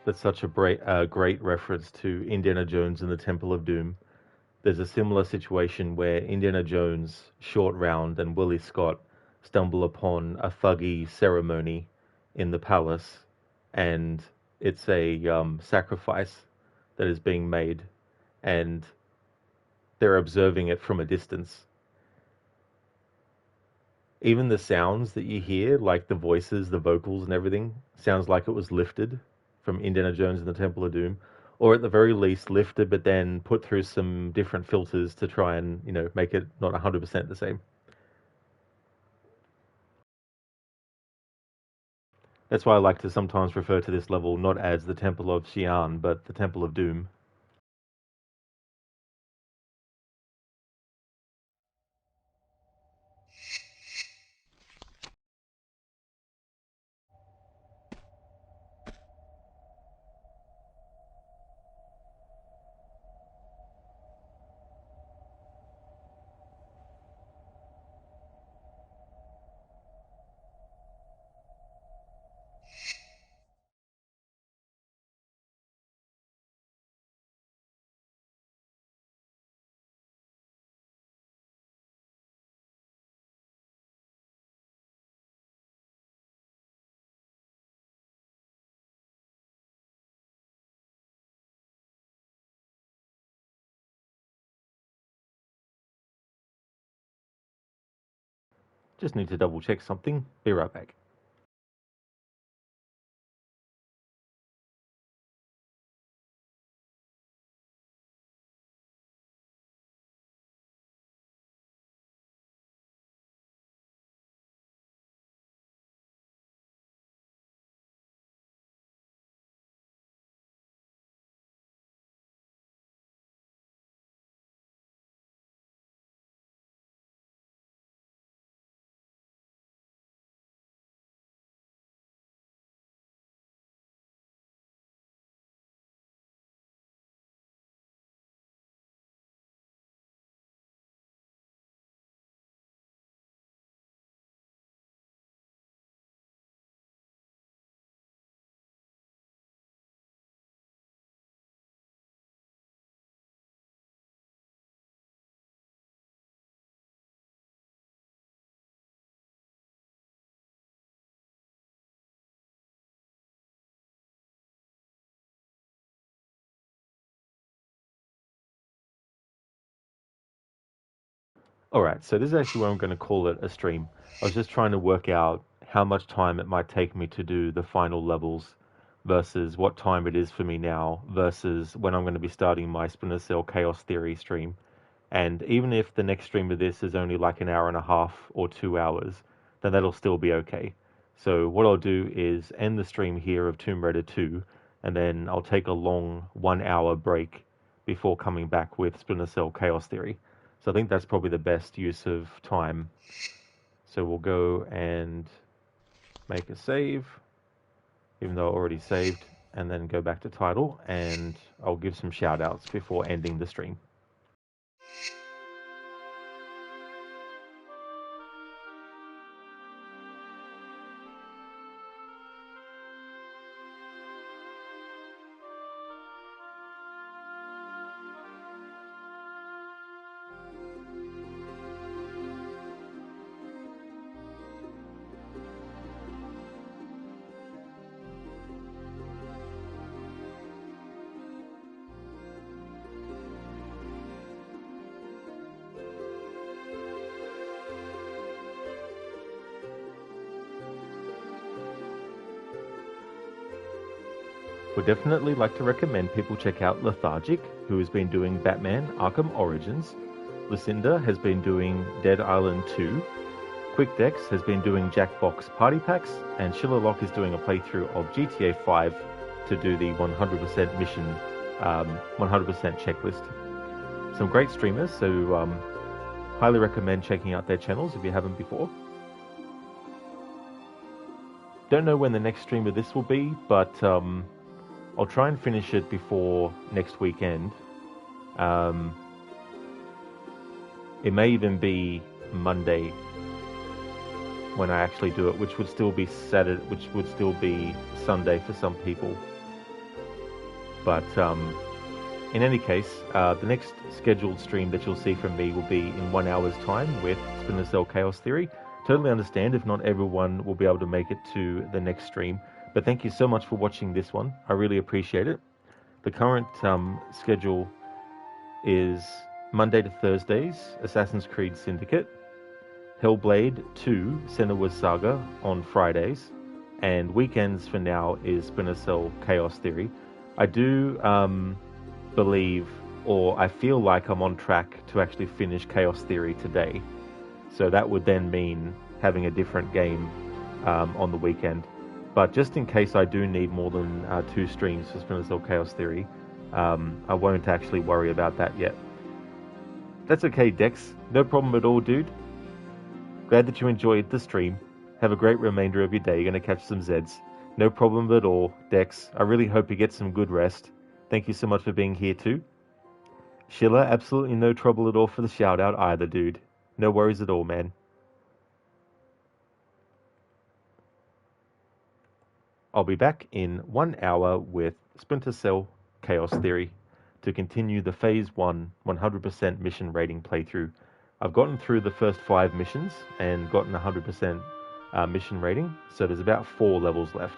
That's such a great reference to Indiana Jones and the Temple of Doom. There's a similar situation where Indiana Jones, Short Round, and Willie Scott stumble upon a thuggy ceremony in the palace, and it's a sacrifice that is being made, and they're observing it from a distance. Even the sounds that you hear, like the voices, the vocals, and everything, sounds like it was lifted from Indiana Jones and the Temple of Doom, or at the very least lifted, but then put through some different filters to try and make it not 100% the same. That's why I like to sometimes refer to this level not as the Temple of Xian, but the Temple of Doom. Just need to double check something. Be right back. Alright, so this is actually where I'm going to call it a stream. I was just trying to work out how much time it might take me to do the final levels versus what time it is for me now versus when I'm going to be starting my Splinter Cell Chaos Theory stream. And even if the next stream of this is only like an hour and a half or 2 hours, then that'll still be okay. So what I'll do is end the stream here of Tomb Raider 2, and then I'll take a long 1 hour break before coming back with Splinter Cell Chaos Theory. So I think that's probably the best use of time. So we'll go and make a save, even though I already saved, and then go back to title, and I'll give some shout outs before ending the stream. Would definitely like to recommend people check out Lethargic, who has been doing Batman Arkham Origins. Lucinda has been doing Dead Island 2. QuickDex has been doing Jackbox Party Packs, and Shillerlock is doing a playthrough of GTA 5 to do the 100% mission, 100% checklist. Some great streamers, so highly recommend checking out their channels if you haven't before. Don't know when the next stream of this will be, but I'll try and finish it before next weekend. It may even be Monday when I actually do it, which would still be Saturday, which would still be Sunday for some people. But in any case, the next scheduled stream that you'll see from me will be in 1 hour's time with Splinter Cell Chaos Theory. Totally understand if not everyone will be able to make it to the next stream. But thank you so much for watching this one. I really appreciate it. The current schedule is Monday to Thursdays, Assassin's Creed Syndicate, Hellblade 2, Senua's Saga on Fridays, and weekends for now is Splinter Cell Chaos Theory. I do believe, or I feel like I'm on track to actually finish Chaos Theory today. So that would then mean having a different game on the weekend. But just in case I do need more than 2 streams for Splinter Cell Chaos Theory, I won't actually worry about that yet. That's okay, Dex. No problem at all, dude. Glad that you enjoyed the stream. Have a great remainder of your day. You're going to catch some Zeds. No problem at all, Dex. I really hope you get some good rest. Thank you so much for being here too. Schiller, absolutely no trouble at all for the shout out either, dude. No worries at all, man. I'll be back in 1 hour with Splinter Cell Chaos Theory to continue the Phase 1 100% mission rating playthrough. I've gotten through the first 5 missions and gotten 100% mission rating, so there's about 4 levels left.